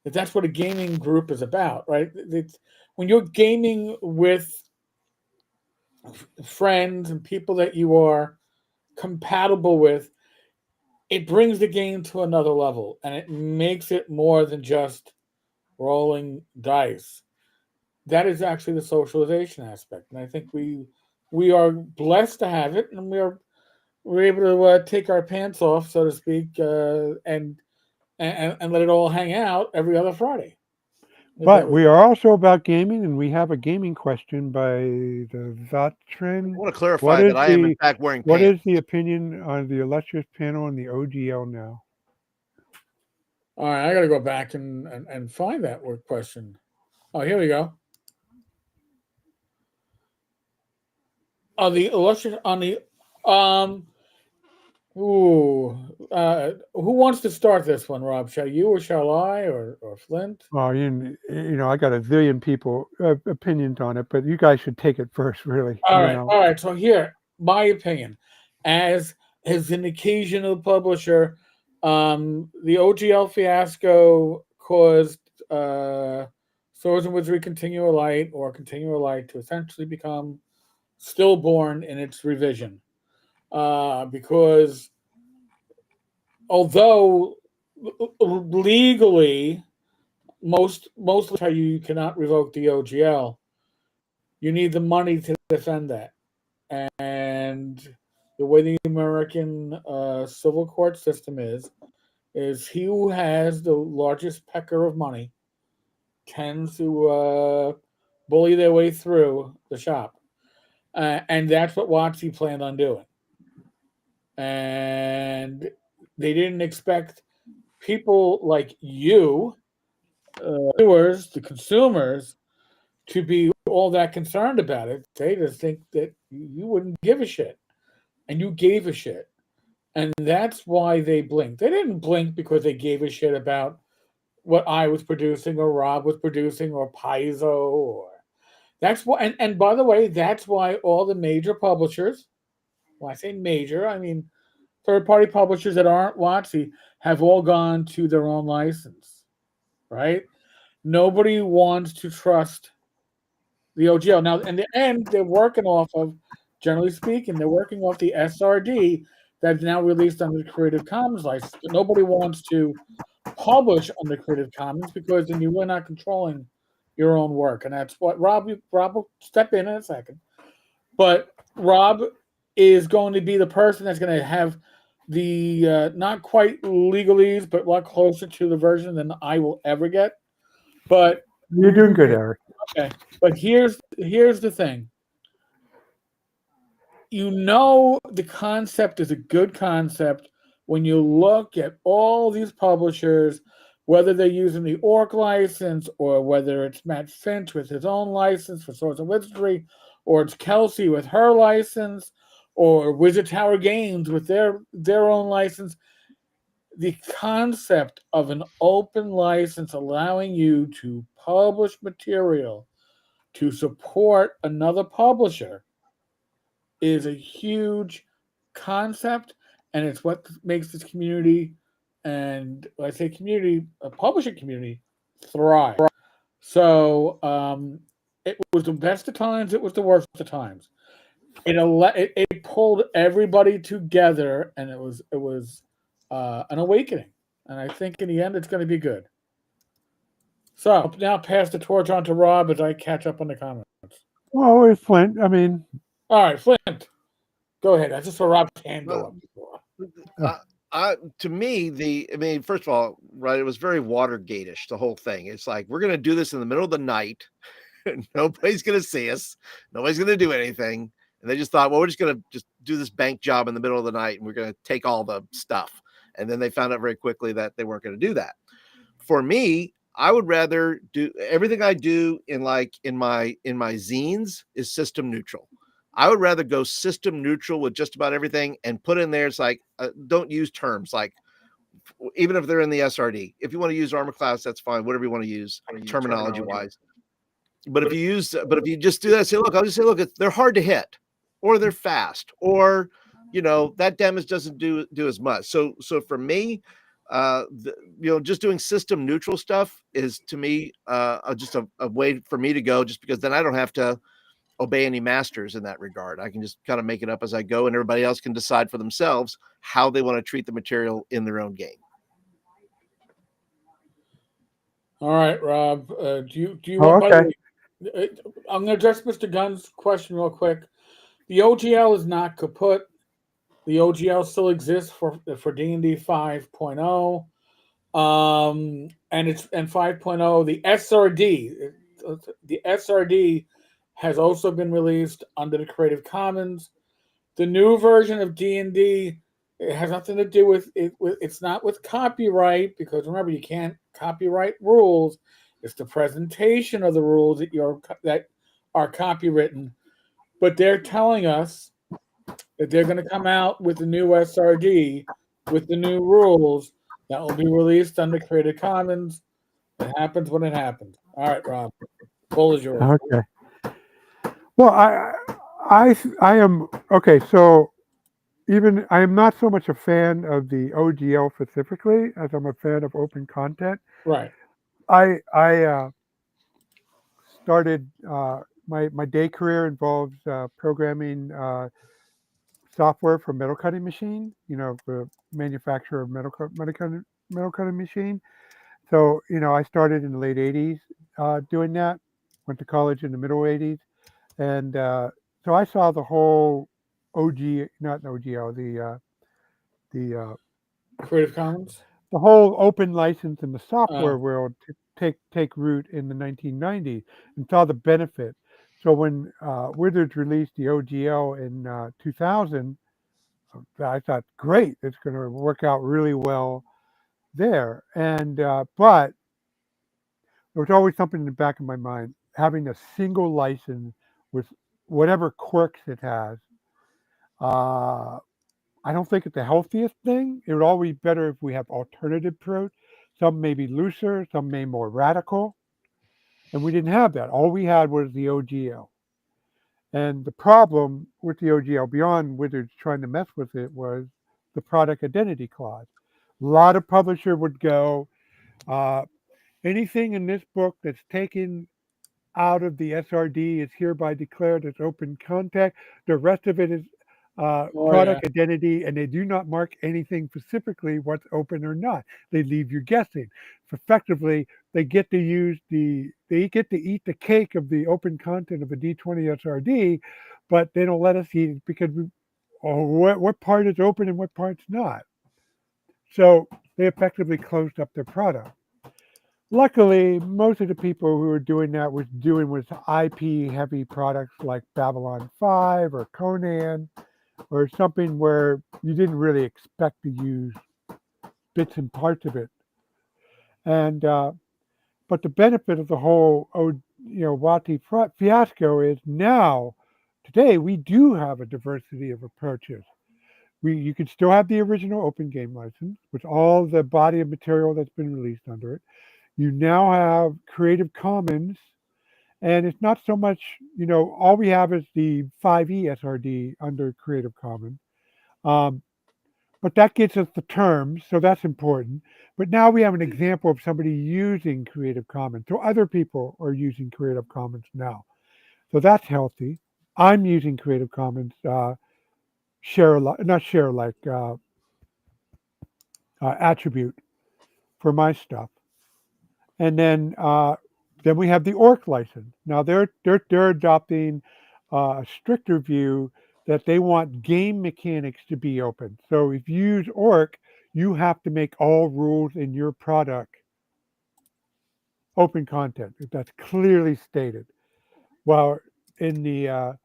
that's what a gaming group is about, right? It's when you're gaming with friends and people that you are compatible with, it brings the game to another level, and it makes it more than just rolling dice. That is actually the socialization aspect, and I think we are blessed to have it, and we're able to take our pants off, so to speak, and let it all hang out every other Friday. But we are also about gaming, and we have a gaming question by the Vatrin. I want to clarify that I am in fact wearing pants. What is the opinion on the illustrious panel on the OGL now? All right, I got to go back and find that word question. Oh, here we go. On the illustrious, on the who wants to start this one, Rob? Shall you or shall I or Flint? Well, I got a zillion people opinions on it, but you guys should take it first, really. All right. So here, my opinion, as an occasional publisher, the OGL fiasco caused Swords and Wizardry Continual Light or Continual Light to essentially become Stillborn in its revision. Because although legally most tell you cannot revoke the OGL, you need the money to defend that. And the way the American civil court system is he who has the largest pecker of money tends to bully their way through the shop. And that's what WotC planned on doing. And they didn't expect people like you, viewers, the consumers, to be all that concerned about it. They just think that you wouldn't give a shit. And you gave a shit. And that's why they blinked. They didn't blink because they gave a shit about what I was producing or Rob was producing or Paizo or that's why and by the way, that's why all the major publishers, when I say major, I mean third party publishers that aren't WotC have all gone to their own license. Right? Nobody wants to trust the OGL. Now in the end, they're working off of, generally speaking, they're working off the SRD that's now released under the Creative Commons license. But nobody wants to publish under Creative Commons because then you are not controlling your own work. And that's what Rob will step in a second. But Rob is going to be the person that's going to have the not quite legalese, but a lot closer to the version than I will ever get. But You're doing good, Eric. okay. But here's the thing. You know the concept is a good concept when you look at all these publishers, whether they're using the Orc license or whether it's Matt Finch with his own license for Swords and Wizardry, or it's Kelsey with her license, or Wizard Tower Games with their own license. The concept of an open license allowing you to publish material to support another publisher is a huge concept, and it's what makes this community, and when I say community, a publishing community, thrive. So it was the best of times, it was the worst of times. It pulled everybody together, and it was an awakening. And I think in the end, it's going to be good. So I'll now pass the torch on to Rob as I catch up on the comments. Well, it's Flint. I mean, All right, Flint, go ahead. I just saw Rob's hand go up before. To me, first of all, right, it was very Watergate-ish, the whole thing. It's like, we're going to do this in the middle of the night. Nobody's going to see us. Nobody's going to do anything. And they just thought, well, we're just going to just do this bank job in the middle of the night, and we're going to take all the stuff. And then they found out very quickly that they weren't going to do that. For me, I would rather do everything I do in my zines is system neutral. I would rather go system neutral with just about everything and put in there. It's like, don't use terms like, even if they're in the SRD, if you want to use armor class, that's fine. Whatever you want to use terminology wise. But if you just do that, say, look, I'll just say, look, they're hard to hit, or they're fast, or, that damage doesn't do as much. So for me, just doing system neutral stuff is, to me, just a way for me to go, just because then I don't have to obey any masters in that regard. I can just kind of make it up as I go, and everybody else can decide for themselves how they want to treat the material in their own game. All right, Rob. Do you want? okay. By the way, I'm going to address Mr. Gunn's question real quick. The OGL is not kaput. The OGL still exists for D&D 5.0, and 5.0. The SRD has also been released under the Creative Commons. The new version of D&D, it has nothing to do with it. It's not with copyright, because remember, you can't copyright rules. It's the presentation of the rules that are copywritten. But they're telling us that they're going to come out with the new SRD with the new rules that will be released under Creative Commons. It happens when it happens. All right, Rob, full is yours. Okay. Well, I am okay. So even I am not so much a fan of the OGL specifically as I'm a fan of open content. Right. I started my day career involves programming software for metal cutting machine. The manufacturer of metal cutting machine. So I started in the late '80s doing that. Went to college in the middle '80s, and so I saw the whole not OGL, the Creative Commons. the whole open license in the Uh, software world to take root in the 1990s, and saw the benefit. So when Wizards released the OGL in 2000, I thought, great, it's going to work out really well there. And but there was always something in the back of my mind, having a single license with whatever quirks it has. Uh, I don't think it's the healthiest thing. It would always be better if we have alternative approach. Some may be looser, some may more radical, and we didn't have that. All we had was the OGL. And the problem with the OGL, beyond Wizards trying to mess with it, was the product identity clause. A lot of publisher would go, uh, anything in this book that's taken out of the SRD is hereby declared as open content. The rest of it is oh yeah. product identity, and they do not mark anything specifically what's open or not. They leave you guessing. Effectively, they get to eat the cake of the open content of the D20 SRD, but they don't let us eat it because what part is open and what part's not. So they effectively closed up their product. Luckily, most of the people who were doing that was doing with IP heavy products like Babylon 5 or Conan or something where you didn't really expect to use bits and parts of it. And but the benefit of the whole Wati fiasco is now today we do have a diversity of approaches. You can still have the original open game license with all the body of material that's been released under it. You now have Creative Commons, and it's not so much, all we have is the 5e SRD under Creative Commons. Um, but that gets us the terms, so that's important. But now we have an example of somebody using Creative Commons. So other people are using Creative Commons now. So that's healthy. I'm using Creative Commons not share like attribute for my stuff. And then we have the orc license. Now they're adopting a stricter view that they want game mechanics to be open. So if you use orc, you have to make all rules in your product open content. If that's clearly stated. While in the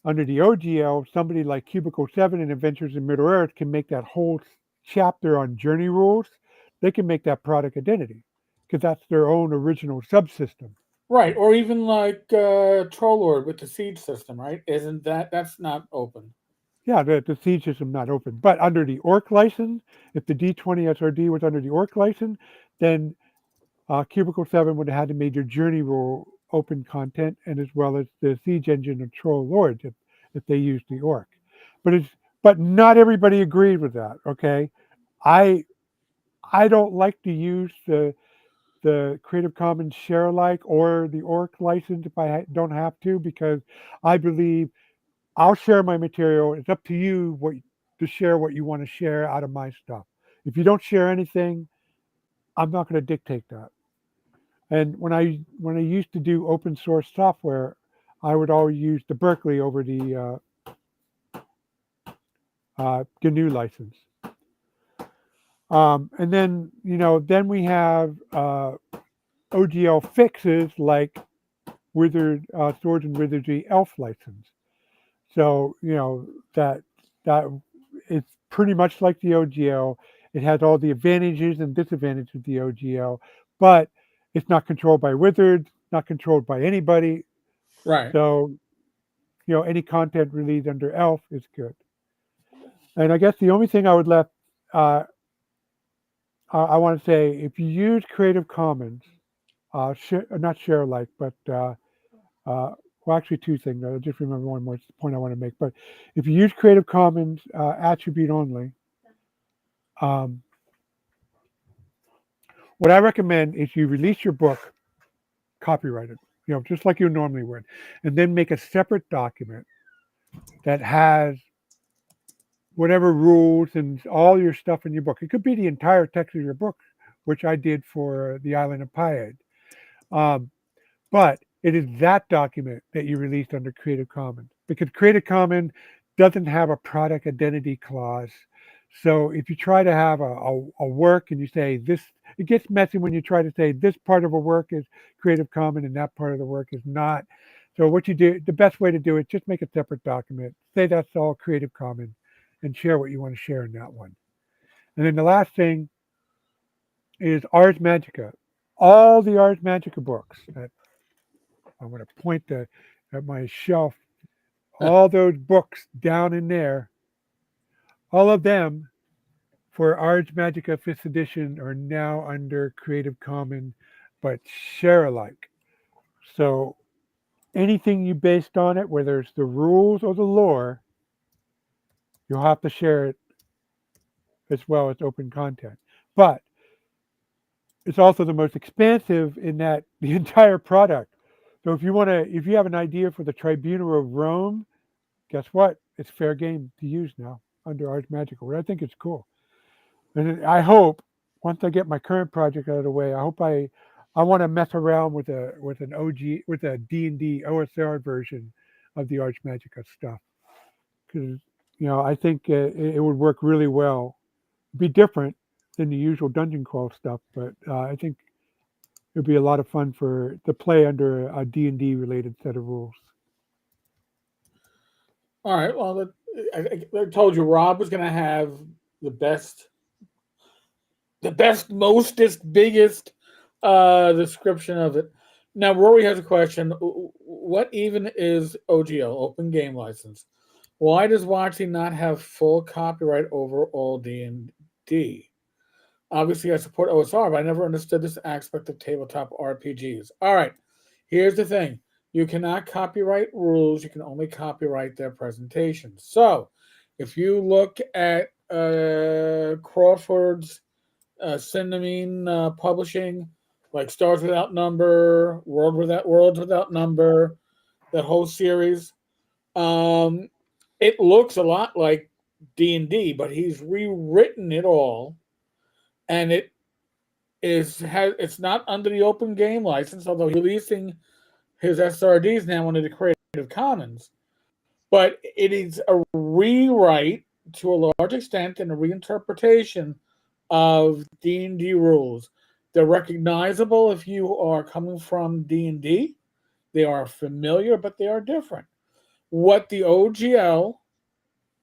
under the OGL, somebody like Cubicle 7 and Adventures in Middle Earth can make that whole chapter on journey rules. They can make that product identity because that's their own original subsystem. Right, or even like Troll Lord with the siege system, right? Isn't that's not open? Yeah, the siege system not open, but under the orc license, if the D20 SRD was under the orc license, then Cubicle 7 would have had to make your journey rule open content, and as well as the siege engine and troll lords if they used the orc. But not everybody agreed with that. Okay, I I don't like to use the Creative Commons share alike or the orc license if I don't have to, because I believe I'll share my material. It's up to you to share what you want to share out of my stuff. If you don't share anything, I'm not going to dictate that. And when I used to do open source software, I would always use the Berkeley over the GNU license. And then then we have OGL fixes like Swords and Wizardry Elf license. So that it's pretty much like the OGL. It has all the advantages and disadvantages of the OGL, but it's not controlled by Wizards, not controlled by anybody. Right. So any content released under Elf is good. And I guess the only thing I would left, I want to say, if you use Creative Commons, not share alike, but well, actually two things. I just remember one more point I want to make. But if you use Creative Commons attribute only, um, what I recommend is you release your book copyrighted. just like you normally would, and then make a separate document that has whatever rules and all your stuff in your book. It could be the entire text of your book, which I did for the Island of Pied. Um, but it is that document that you released under Creative Commons, because Creative Commons doesn't have a product identity clause. So if you try to have a work and you say this, it gets messy when you try to say this part of a work is Creative Commons and that part of the work is not. So what you do, the best way to do it, just make a separate document, say that's all Creative Commons, and share what you want to share in that one. And then the last thing is Ars Magica. All the Ars Magica books that I'm going to point at my shelf, all those books down in there, all of them for Ars Magica 5th edition are now under Creative Commons, but share alike. So anything you based on it, whether it's the rules or the lore, you'll have to share it as well as open content. But it's also the most expansive in that the entire product. So if you have an idea for the Tribunal of Rome, guess what? It's fair game to use now under Ars Magica, which I think it's cool. And I hope once I get my current project out of the way, I want to mess around with a D&D OSR version of the Ars Magica stuff, because I think it would work really well. It'd be different than the usual dungeon crawl stuff, but I think it'd be a lot of fun to play under a D&D related set of rules. All right. Well, I told you Rob was going to have the best, mostest, biggest description of it. Now, Rory has a question. What even is OGL, Open Game License? Why does WotC not have full copyright over all D&D? Obviously, I support OSR, but I never understood this aspect of tabletop RPGs. All right, here's the thing. You cannot copyright rules. You can only copyright their presentations. So, if you look at Crawford's Cinnamon Publishing, like Stars Without Number, Worlds Without Number, that whole series, it looks a lot like D&D, but he's rewritten it all, and it's not under the Open Game License, although he's releasing his SRDs now under the Creative Commons. But it is a rewrite to a large extent and a reinterpretation of D&D rules. They're recognizable if you are coming from D&D. They are familiar, but they are different. What the OGL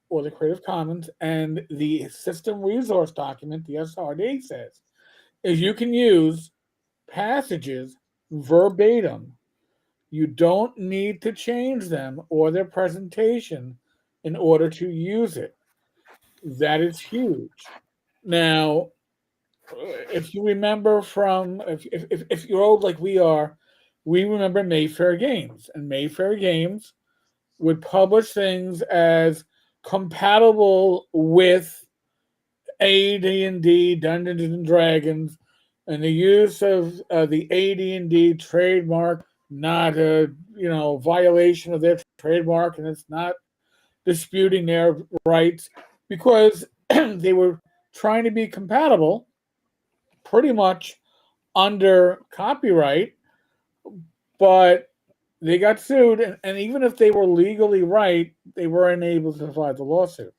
or the Creative Commons and the System Resource Document, the SRD, says is you can use passages verbatim. You don't need to change them or their presentation in order to use it. That is huge. Now, if you remember if you're old like we are, we remember Mayfair Games, and Mayfair Games would publish things as compatible with AD&D, Dungeons and Dragons, and the use of the AD&D trademark, not a violation of their trademark, and it's not disputing their rights because they were trying to be compatible, pretty much under copyright, but they got sued, and even if they were legally right, they weren't able to survive the lawsuit.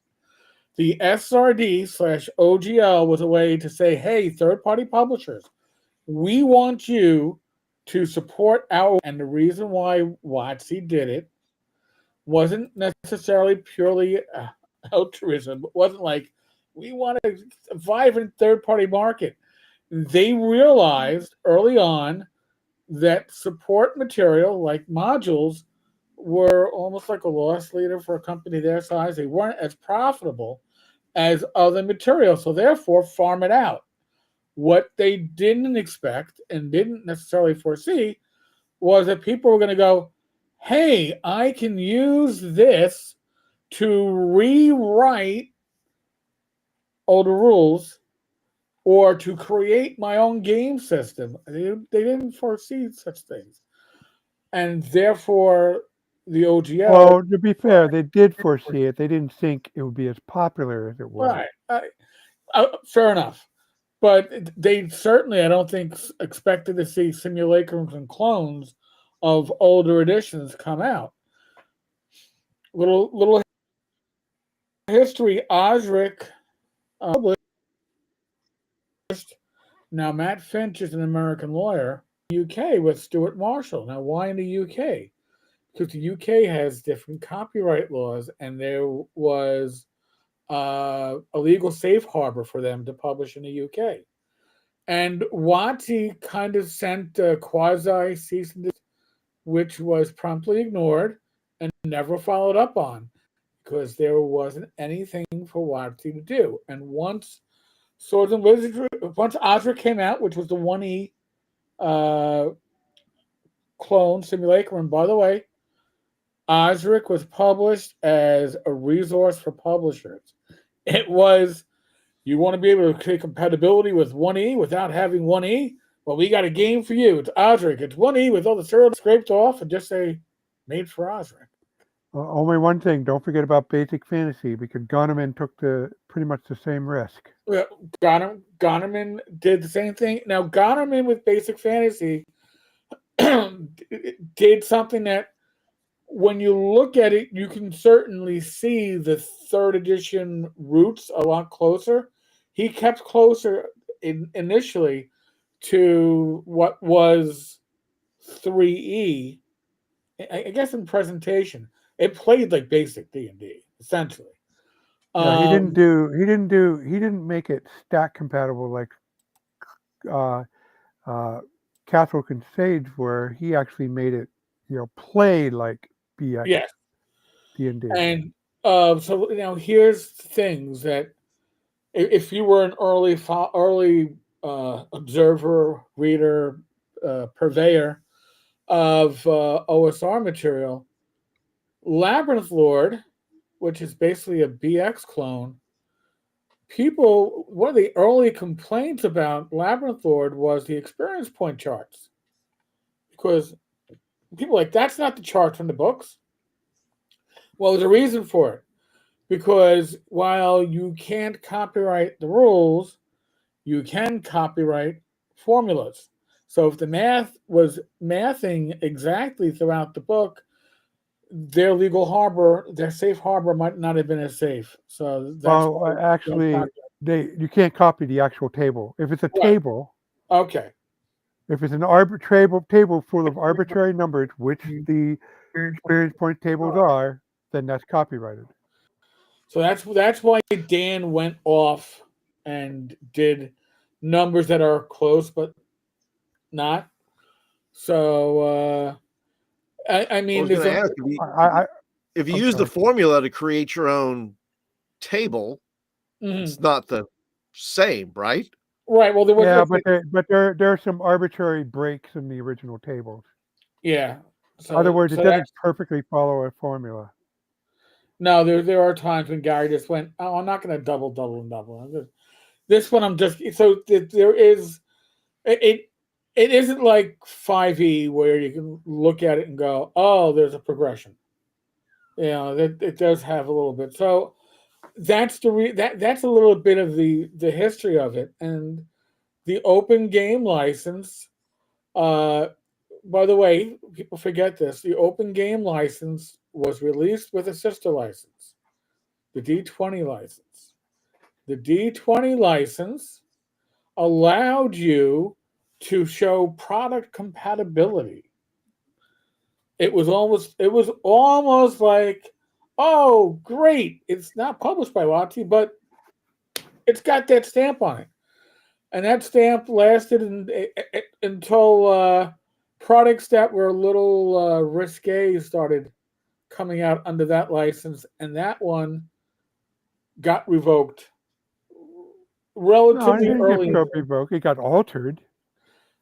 The SRD/OGL was a way to say, hey, third-party publishers, we want you to support our... And the reason why WotC did it wasn't necessarily purely altruism. It wasn't like, we want a vibrant third-party market. They realized early on that support material, like modules, were almost like a loss leader for a company their size. They weren't as profitable as other material, so therefore farm it out. What they didn't expect and didn't necessarily foresee was that people were going to go, hey, I can use this to rewrite older rules or to create my own game system. They didn't foresee such things. and therefore the OGL. Well, to be fair, they did foresee it. They didn't think it would be as popular as it was. Right. Fair enough. But they certainly, I don't think, expected to see simulacrums and clones of older editions come out. Little history. Osric published. Now Matt Finch is an American lawyer. UK with Stuart Marshall. Now, why in the UK? Because the UK has different copyright laws, and there was a legal safe harbor for them to publish in the UK. And Watty kind of sent a quasi cease and desist, which was promptly ignored and never followed up on because there wasn't anything for Watty to do. And once Swords and Wizardry, once Osric came out, which was the 1E clone simulacrum, and by the way, Osric was published as a resource for publishers. It was, you want to be able to create compatibility with 1E without having 1E? Well, we got a game for you. It's Osric. It's 1E with all the serial scraped off and just say, made for Osric. Only one thing, don't forget about Basic Fantasy, because Gunnerman took pretty much the same risk. Yeah, Gunnerman did the same thing. Now, Gunnerman with Basic Fantasy did something that, when you look at it, you can certainly see the third edition roots a lot closer. He kept closer initially to what was 3E. I guess in presentation, it played like basic D&D essentially. Yeah, he didn't make it stack compatible like Catholic and Sage, where he actually made it, play like BX. Yes. D&D. And so now here's things that if you were an early observer, reader, purveyor of OSR material, Labyrinth Lord, which is basically a BX clone, one of the early complaints about Labyrinth Lord was the experience point charts. Because people are like, that's not the chart from the books. Well, there's a reason for it. Because while you can't copyright the rules, you can copyright formulas. So if the math was mathing exactly throughout the book, their legal harbor, their safe harbor might not have been as safe. So that's actually, you can't copy the actual table. If it's a table, okay. If it's an table full of arbitrary numbers, which the experience point tables are, then that's copyrighted. So that's why Dan went off and did numbers that are close but not. So I mean, I was going to ask, if you use the formula to create your own table, it's not the same, right? Right. Well, but there are some arbitrary breaks in the original tables. Yeah. In other words, it doesn't perfectly follow a formula. No, there are times when Gary just went, "Oh, I'm not going to double." This one, I'm just so there is it isn't like 5e where you can look at it and go, "Oh, there's a progression." It does have a little bit. So that's that's a little bit of the history of it, and the open game license. By the way, people forget this. The open game license was released with a sister license, the D20 license. The D20 license allowed you to show product compatibility. It was almost like, oh, great! It's not published by Watty, but it's got that stamp on it, and that stamp lasted until products that were a little risque started coming out under that license, and that one got revoked relatively early. It got revoked. It got altered.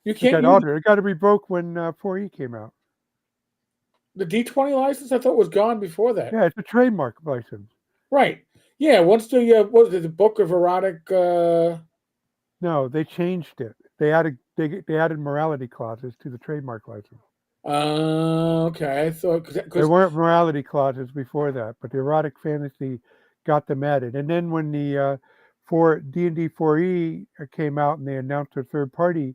You can't. It got revoked when 4E came out. The D20 license, I thought, was gone before that. Yeah, it's a trademark license. Right. Yeah. Once what was it? The Book of Erotic. No, they changed it. They added morality clauses to the trademark license. Okay, I thought There because weren't morality clauses before that, but the erotic fantasy got them added. And then when the for D&D 4E came out and they announced their third party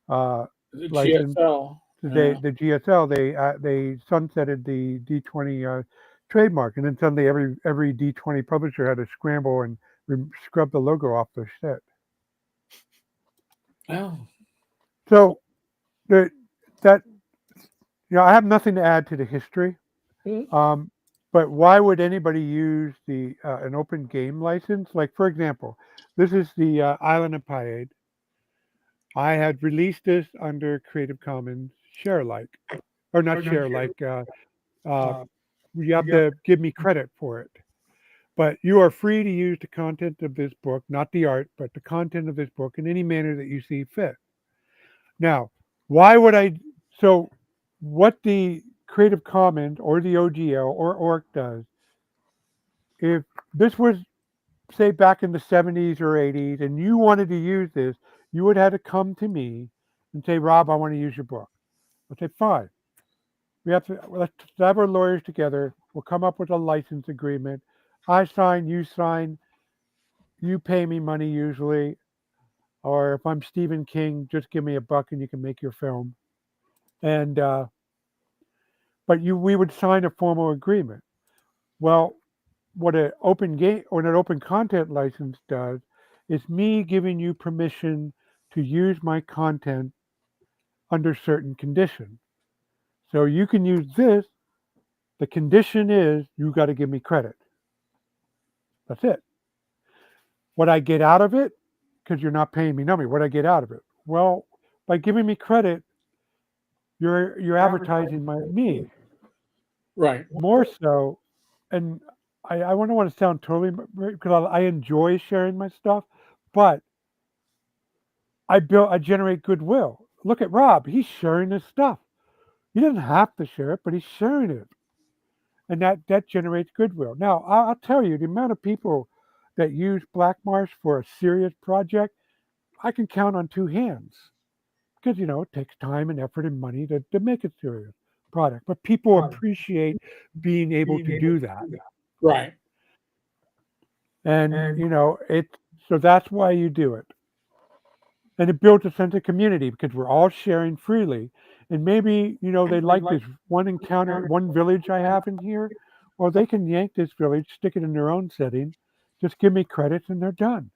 uh, the license, GSL. the GSL, they sunsetted the D20 trademark, and then suddenly every D20 publisher had to scramble and scrub the logo off their set. Oh, So the, that I have nothing to add to the history. mm, But why would anybody use the an open game license? Like for example, this is the Island of Piade. I had released this under Creative Commons share alike, or not share alike. Uh, you have to give me credit for it. But you are free to use the content of this book, not the art, but the content of this book in any manner that you see fit. Now, why would I? So, what the Creative Commons or the OGL or ORC does, if this was, say, back in the 70s or 80s, and you wanted to use this, you would have to come to me and say, Rob, I want to use your book. I'll say, fine. Let's have our lawyers together. We'll come up with a license agreement. I sign, you pay me money usually. Or if I'm Stephen King, just give me $1 and you can make your film. And but we would sign a formal agreement. Well, what an open game or an open content license does is me giving you permission to use my content under certain conditions. So you can use this. The condition is you got to give me credit. That's it. What I get out of it, because you're not paying me money, what I get out of it? Well, by giving me credit, you're advertising me right. more so. And I don't want to sound totally, because I enjoy sharing my stuff, but I generate goodwill. Look at Rob; he's sharing his stuff. He doesn't have to share it, but he's sharing it, and that generates goodwill. Now, I'll tell you, the amount of people that use Black Marsh for a serious project, I can count on two hands, because it takes time and effort and money to make a serious product. But people appreciate being able to do that, Right. and so that's why you do it. And it builds a sense of community because we're all sharing freely. And maybe they like this one encounter, one village I have in here, or they can yank this village, stick it in their own setting, just give me credits, and they're done.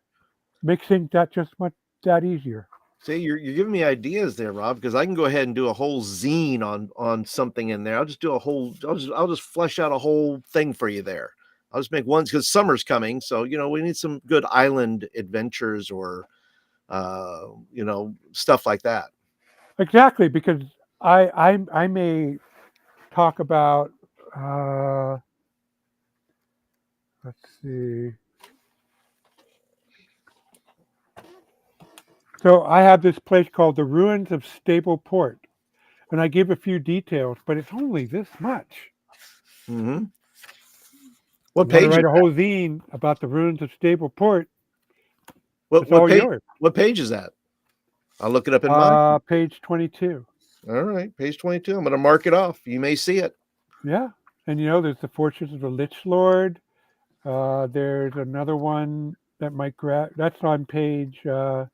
Makes things that easier. See, you're giving me ideas there, Rob, because I can go ahead and do a whole zine on something in there. I'll just do a whole. I'll just flesh out a whole thing for you there. I'll just make ones because summer's coming, so we need some good island adventures or stuff like that. Exactly, because I may talk about let's see. So I have this place called the Ruins of Stable Port, and I give a few details, but it's only this much. Mm-hmm. What You want to page? write a whole zine about the ruins of Stable Port? It's What all page? yours. What page is that? I'll look it up in mine. Page 22. All right, page 22. I'm going to mark it off. You may see it. Yeah, and there's the Fortress of the Lich Lord. There's another one that might grab. That's on page 20,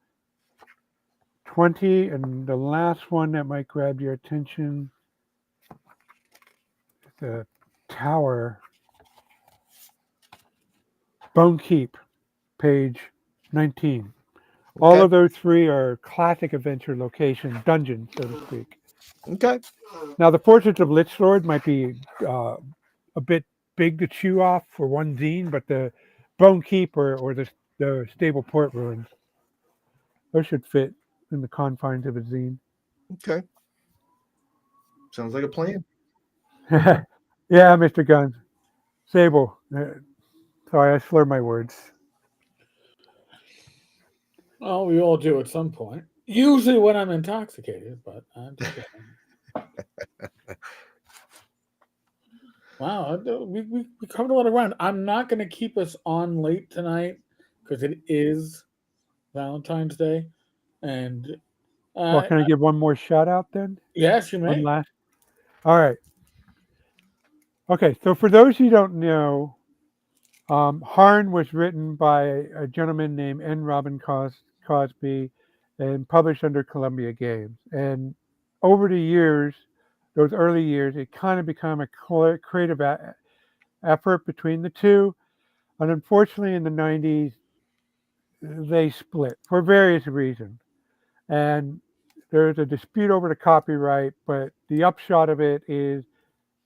and the last one that might grab your attention, the Tower, Bone Keep, page 19. All Okay. of those three are classic adventure locations, dungeons, so to speak. Okay. Now, the Fortress of Lich Lord might be a bit big to chew off for one zine, but the Bone Keep or the Stable Port ruins, those should fit in the confines of a zine. Okay. Sounds like a plan. Yeah, Mr. Guns. Sable. Sorry, I slur my words. Well, we all do at some point. Usually when I'm intoxicated, but I'm just kidding. Wow, we covered a lot of ground. I'm not going to keep us on late tonight because it is Valentine's Day, and Well, can I give one more shout out then? yes, you One may. last. All right. Okay, so for those who don't know, Harn was written by a gentleman named N. Robin Cosby and published under Columbia Games. And over the years, those early years, it kind of became a creative effort between the two. And unfortunately, in the 90s, they split for various reasons. And there's a dispute over the copyright, but the upshot of it is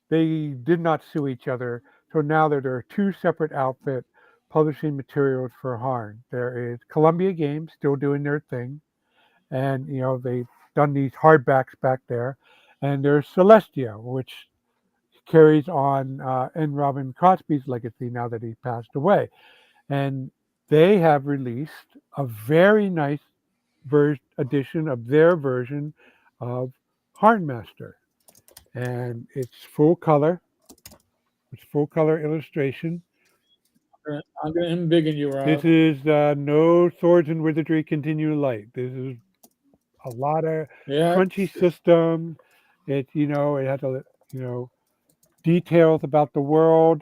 they did not sue each other. So now there are two separate outfits publishing materials for Harn. There is Columbia Games still doing their thing, and they've done these hardbacks back there, and there's Celestia, which carries on N. Robin Cosby's legacy now that he passed away, and they have released a very nice edition of their version of Harnmaster, and it's full color. It's full color illustration. I'm going to embiggen you, Rob. This is no swords and wizardry continue light. This is a lot of crunchy system. It it has a details about the world,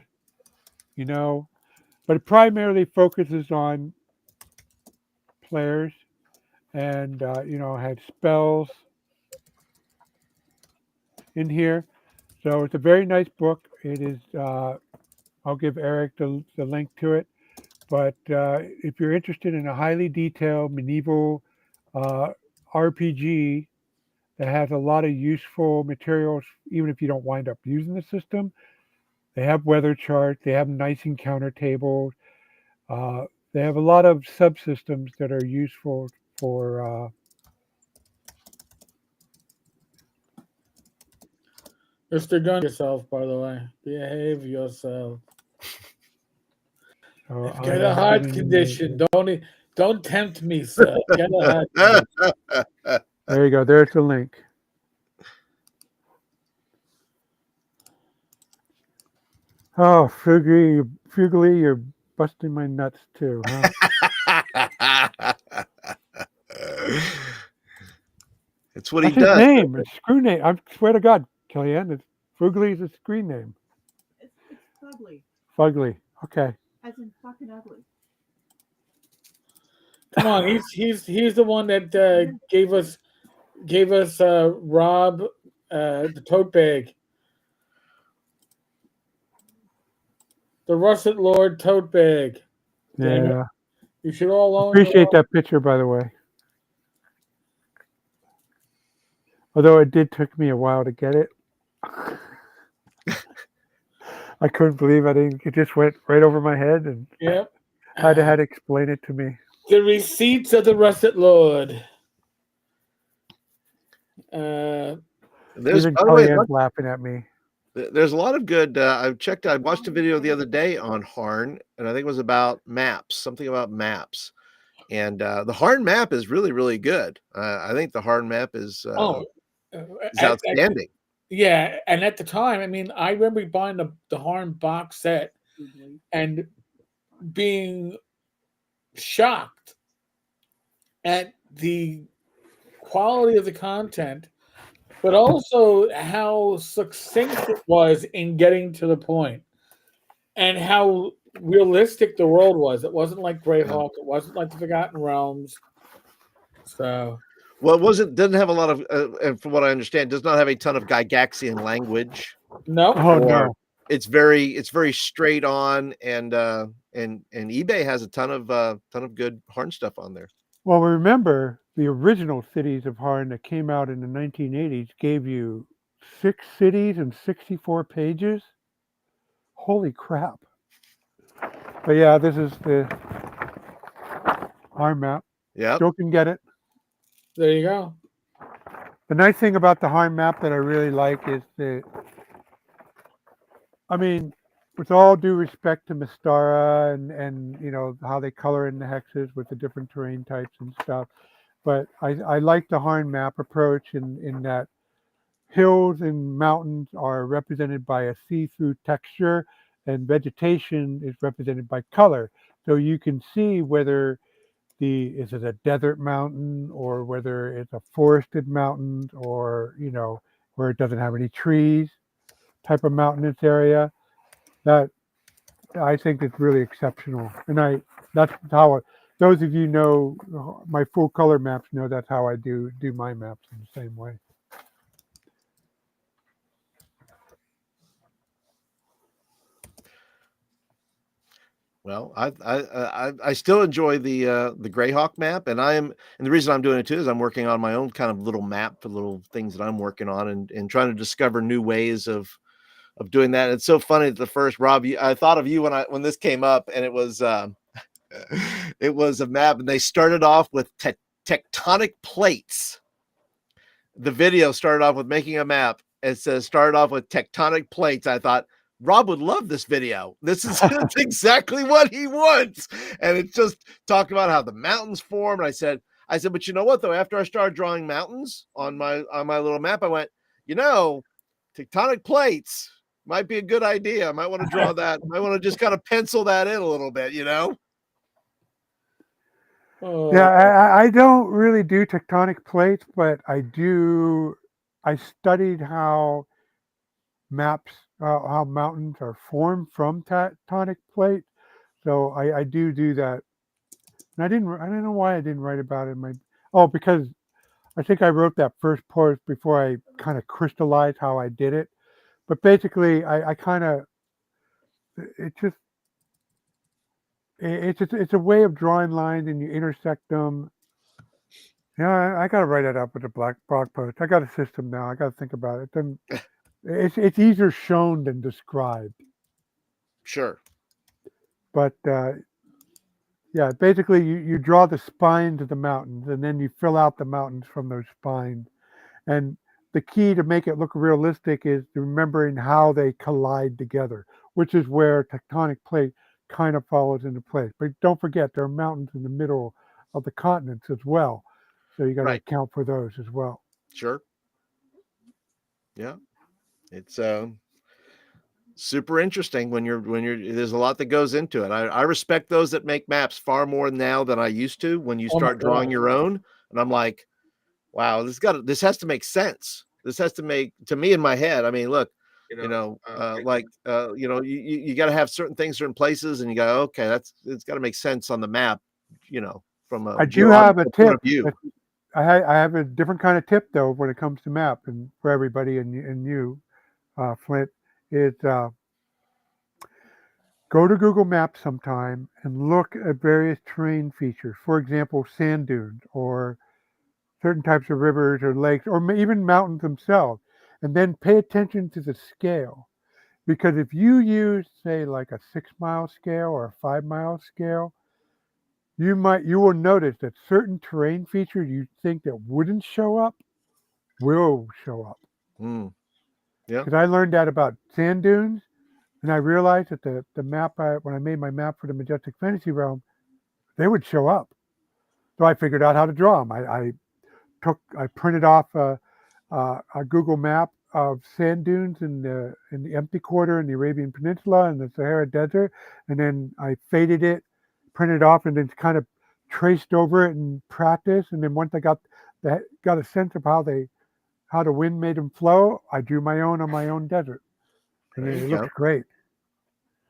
but it primarily focuses on players and had spells in here. So it's a very nice book. It is. I'll give Eric the link to it. But if you're interested in a highly detailed medieval RPG that has a lot of useful materials, even if you don't wind up using the system, they have weather charts, they have nice encounter tables, they have a lot of subsystems that are useful for. Mr. Gun yourself, by the way. Behave yourself. Get a heart condition. Don't tempt me, sir. Get a heart condition. There you go. There's the link. Oh, Fugly, you're busting my nuts too, huh? It's what That's he does. His name. It's screw name. I swear to God, Kellyanne, Fugly is a screen name. It's Fugly, Fugly. Okay. as in fucking ugly. Come on, he's the one that gave us Rob the tote bag, the Russet Lord tote bag. Damn it. Yeah. You should all own. Appreciate that picture, by the way. Although it did take me a while to get it. I couldn't believe it just went right over my head, and Yep. had to explain it to me. The receipts of the Russet Lord. There's Even by the way, Kellyanne's laughing at me. there's a lot of good. I watched a video the other day on Harn, and I think it was about maps, something about maps. And the Harn map is really, really good. I think the Harn map is outstanding. Yeah, and at the time, I mean, I remember buying the Harn box set and being shocked at the quality of the content, but also how succinct it was in getting to the point, and how realistic the world was. It wasn't like Greyhawk. It wasn't like the Forgotten Realms. So. Well, it doesn't have a lot of, and from what I understand, does not have a ton of Gygaxian language. No. Oh no. It's very straight on, and eBay has a ton of good Harn stuff on there. Well, remember the original Cities of Harn that came out in the 1980s gave you 6 cities and 64 pages. Holy crap! But yeah, this is the Harn map. Yeah, Still can get it. There you go. The nice thing about the Harn map that I really like is with all due respect to Mystara and how they color in the hexes with the different terrain types and stuff, but I like the Harn map approach in that hills and mountains are represented by a see-through texture, and vegetation is represented by color. So you can see whether is it a desert mountain or whether it's a forested mountain, or where it doesn't have any trees, type of mountainous area. That I think is really exceptional, and that's how those of you know my full color maps know that's how I do my maps in the same way. Well, I still enjoy the Greyhawk map, and the reason I'm doing it too is I'm working on my own kind of little map for little things that I'm working on, and trying to discover new ways of doing that. It's so funny that the first Rob, I thought of you when this came up, and it was it was a map, and they started off with tectonic plates. The video started off with making a map. It says started off with tectonic plates. I thought Rob would love this video. This is exactly what he wants. And it's just talking about how the mountains form. And I said, but you know what though? After I started drawing mountains on my little map, I went, tectonic plates might be a good idea. I might want to draw that. I might want to just kind of pencil that in a little bit, Yeah, I don't really do tectonic plates, but I studied how mountains are formed from tectonic plates. So I do that. And I don't know why I didn't write about it because I think I wrote that first post before I kind of crystallized how I did it. But basically I kind of, it's a way of drawing lines and you intersect them. Yeah, I got to write that up with a blog post. I got a system now. I got to think about it. Then it's easier shown than described. Sure. But yeah, basically you draw the spines of the mountains and then you fill out the mountains from those spines. And the key to make it look realistic is remembering how they collide together, which is where tectonic plate kind of follows into place. But don't forget, there are mountains in the middle of the continents as well. So you got to account for those as well. Sure. Yeah. It's super interesting when you're there's a lot that goes into it. I respect those that make maps far more now than I used to when you start drawing your own. And I'm like, wow, this has to make sense. This has to make, to me in my head. I mean, look, you got to have certain things, certain places, and you go, okay, it's got to make sense on the map, from a I do have a tip. point of view. I have a different kind of tip though when it comes to map, and for everybody and you, Flint, is go to Google Maps sometime and look at various terrain features. For example, sand dunes or certain types of rivers or lakes or even mountains themselves, and then pay attention to the scale. Because if you use, say, like a 6-mile scale or a 5-mile scale, you will notice that certain terrain features you think that wouldn't show up will show up. Mm. Yeah. Because I learned that about sand dunes, and I realized that the map when I made my map for the Majestic Fantasy Realm, they would show up. So I figured out how to draw them. I printed off a Google map of sand dunes in the empty quarter in the Arabian Peninsula and the Sahara Desert, and then I faded it, printed it off, and then kind of traced over it and practiced. And then once I got a sense of how the wind made them flow, I drew my own on my own desert, and it looked great.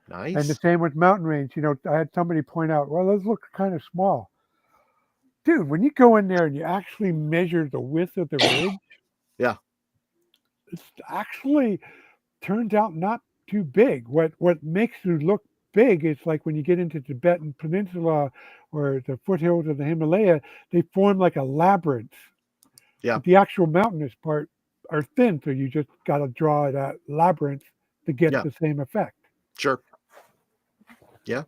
Nice. And the same with mountain range. I had somebody point out, well, those look kind of small. Dude, when you go in there and you actually measure the width of the ridge, yeah, it actually turns out not too big. What makes it look big is like when you get into Tibetan Peninsula or the foothills of the Himalaya, they form like a labyrinth. Yeah. But the actual mountainous part are thin, so you just got to draw that labyrinth to get the same effect. Sure. Yeah.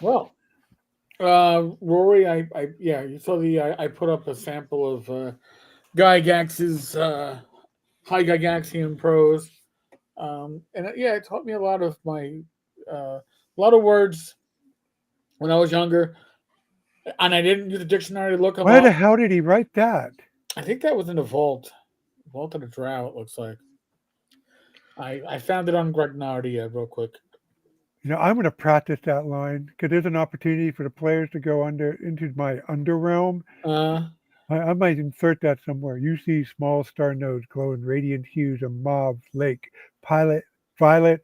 Well, Rory, you saw I put up a sample of Gygax's High Gygaxian prose, and it taught me a lot of words when I was younger, and I didn't use a dictionary to look them up. Where the hell did he write that? I think that was in the vault of the Drow. It looks like I found it on Greg Nardia real quick. I'm going to practice that line because there's an opportunity for the players to go into my underrealm I might insert that somewhere. You see small star nodes glow in radiant hues of mauve, lake, pilot, violet,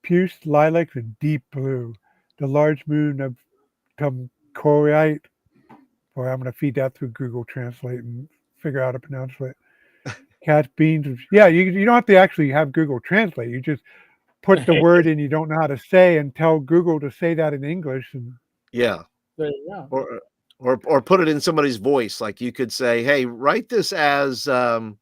puce, lilacs, and deep blue. The large moon of Tumcoite. Boy, I'm going to feed that through Google Translate and figure out how to pronounce it. Catch beans. Yeah, you don't have to actually have Google Translate. You just put the word in you don't know how to say and tell Google to say that in English. And Yeah. There you go. Or put it in somebody's voice. Like you could say, hey, write this as the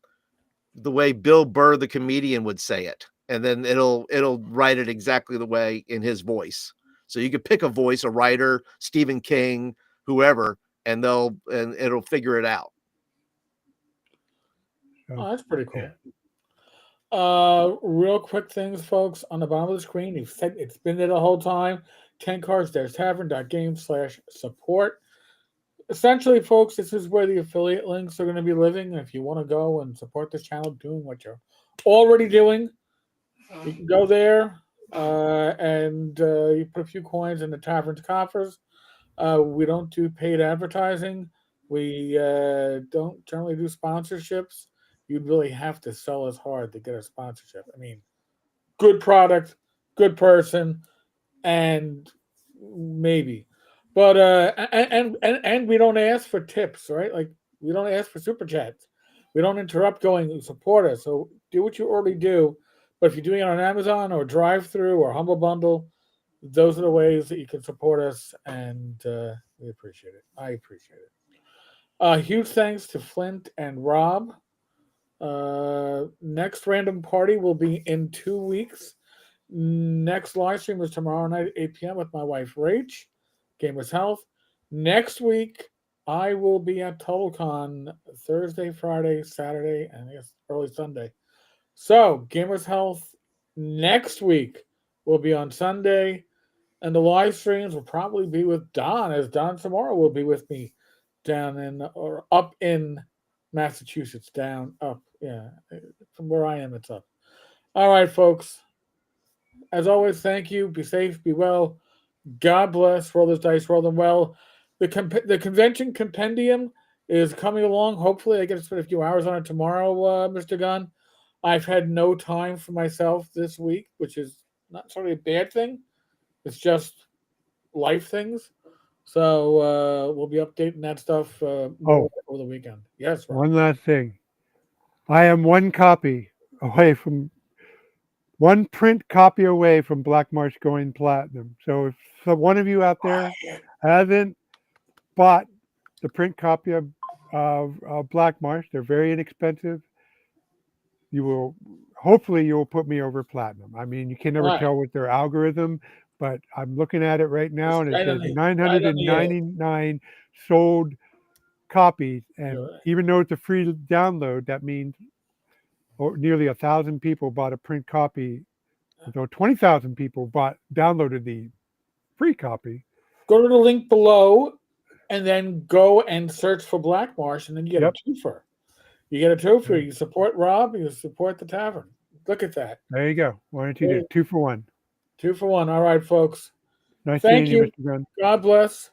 way Bill Burr, the comedian, would say it. And then it'll write it exactly the way in his voice. So you could pick a voice, a writer, Stephen King, whoever, and it'll figure it out. Oh, that's pretty cool. Real quick things, folks, on the bottom of the screen. You've said it's been there the whole time. Tenkars-tavern.game/support. Essentially, folks, this is where the affiliate links are going to be living. If you want to go and support this channel doing what you're already doing, you can go there and you put a few coins in the tavern's coffers. We don't do paid advertising. We don't generally do sponsorships. You'd really have to sell us hard to get a sponsorship. I mean, good product, good person, and maybe. But and we don't ask for tips, right? Like we don't ask for super chats. We don't interrupt going support us. So do what you already do. But if you're doing it on Amazon or Drive Through or Humble Bundle, those are the ways that you can support us, and we appreciate it. I appreciate it. Huge thanks to Flint and Rob. Next random party will be in 2 weeks. Next live stream is tomorrow night at 8 p.m. with my wife Rach, Gamers Health. Next week, I will be at TotalCon Thursday, Friday, Saturday, and I guess early Sunday. So, Gamers Health next week will be on Sunday, and the live streams will probably be with Don, as Don tomorrow will be with me down in or up in Massachusetts. Down, up, yeah. From where I am, it's up. All right, folks. As always, thank you. Be safe, be well. God bless. Roll those dice, roll them well. The convention compendium is coming along. Hopefully, I get to spend a few hours on it tomorrow, Mr. Gunn. I've had no time for myself this week, which is not necessarily a bad thing. It's just life things. So we'll be updating that stuff more over the weekend. Yes, Rob. One last thing. I am one print copy away from Black March going platinum. So if one of you out there hasn't bought the print copy of Black March, they're very inexpensive. Hopefully you'll put me over platinum. I mean, you can never tell with their algorithm, but I'm looking at it right now, and it says 999 sold copies. And even though it's a free download, that means nearly 1,000 people bought a print copy. So 20,000 people downloaded the free copy. Go to the link below, and then go and search for Black Marsh, and then you get a twofer. You get a twofer. You support Rob, you support the tavern. Look at that. There you go. Why don't you do 2 for 1? 2 for 1. All right, folks. Nice Thank seeing you, you. Mr. Gunn. God bless.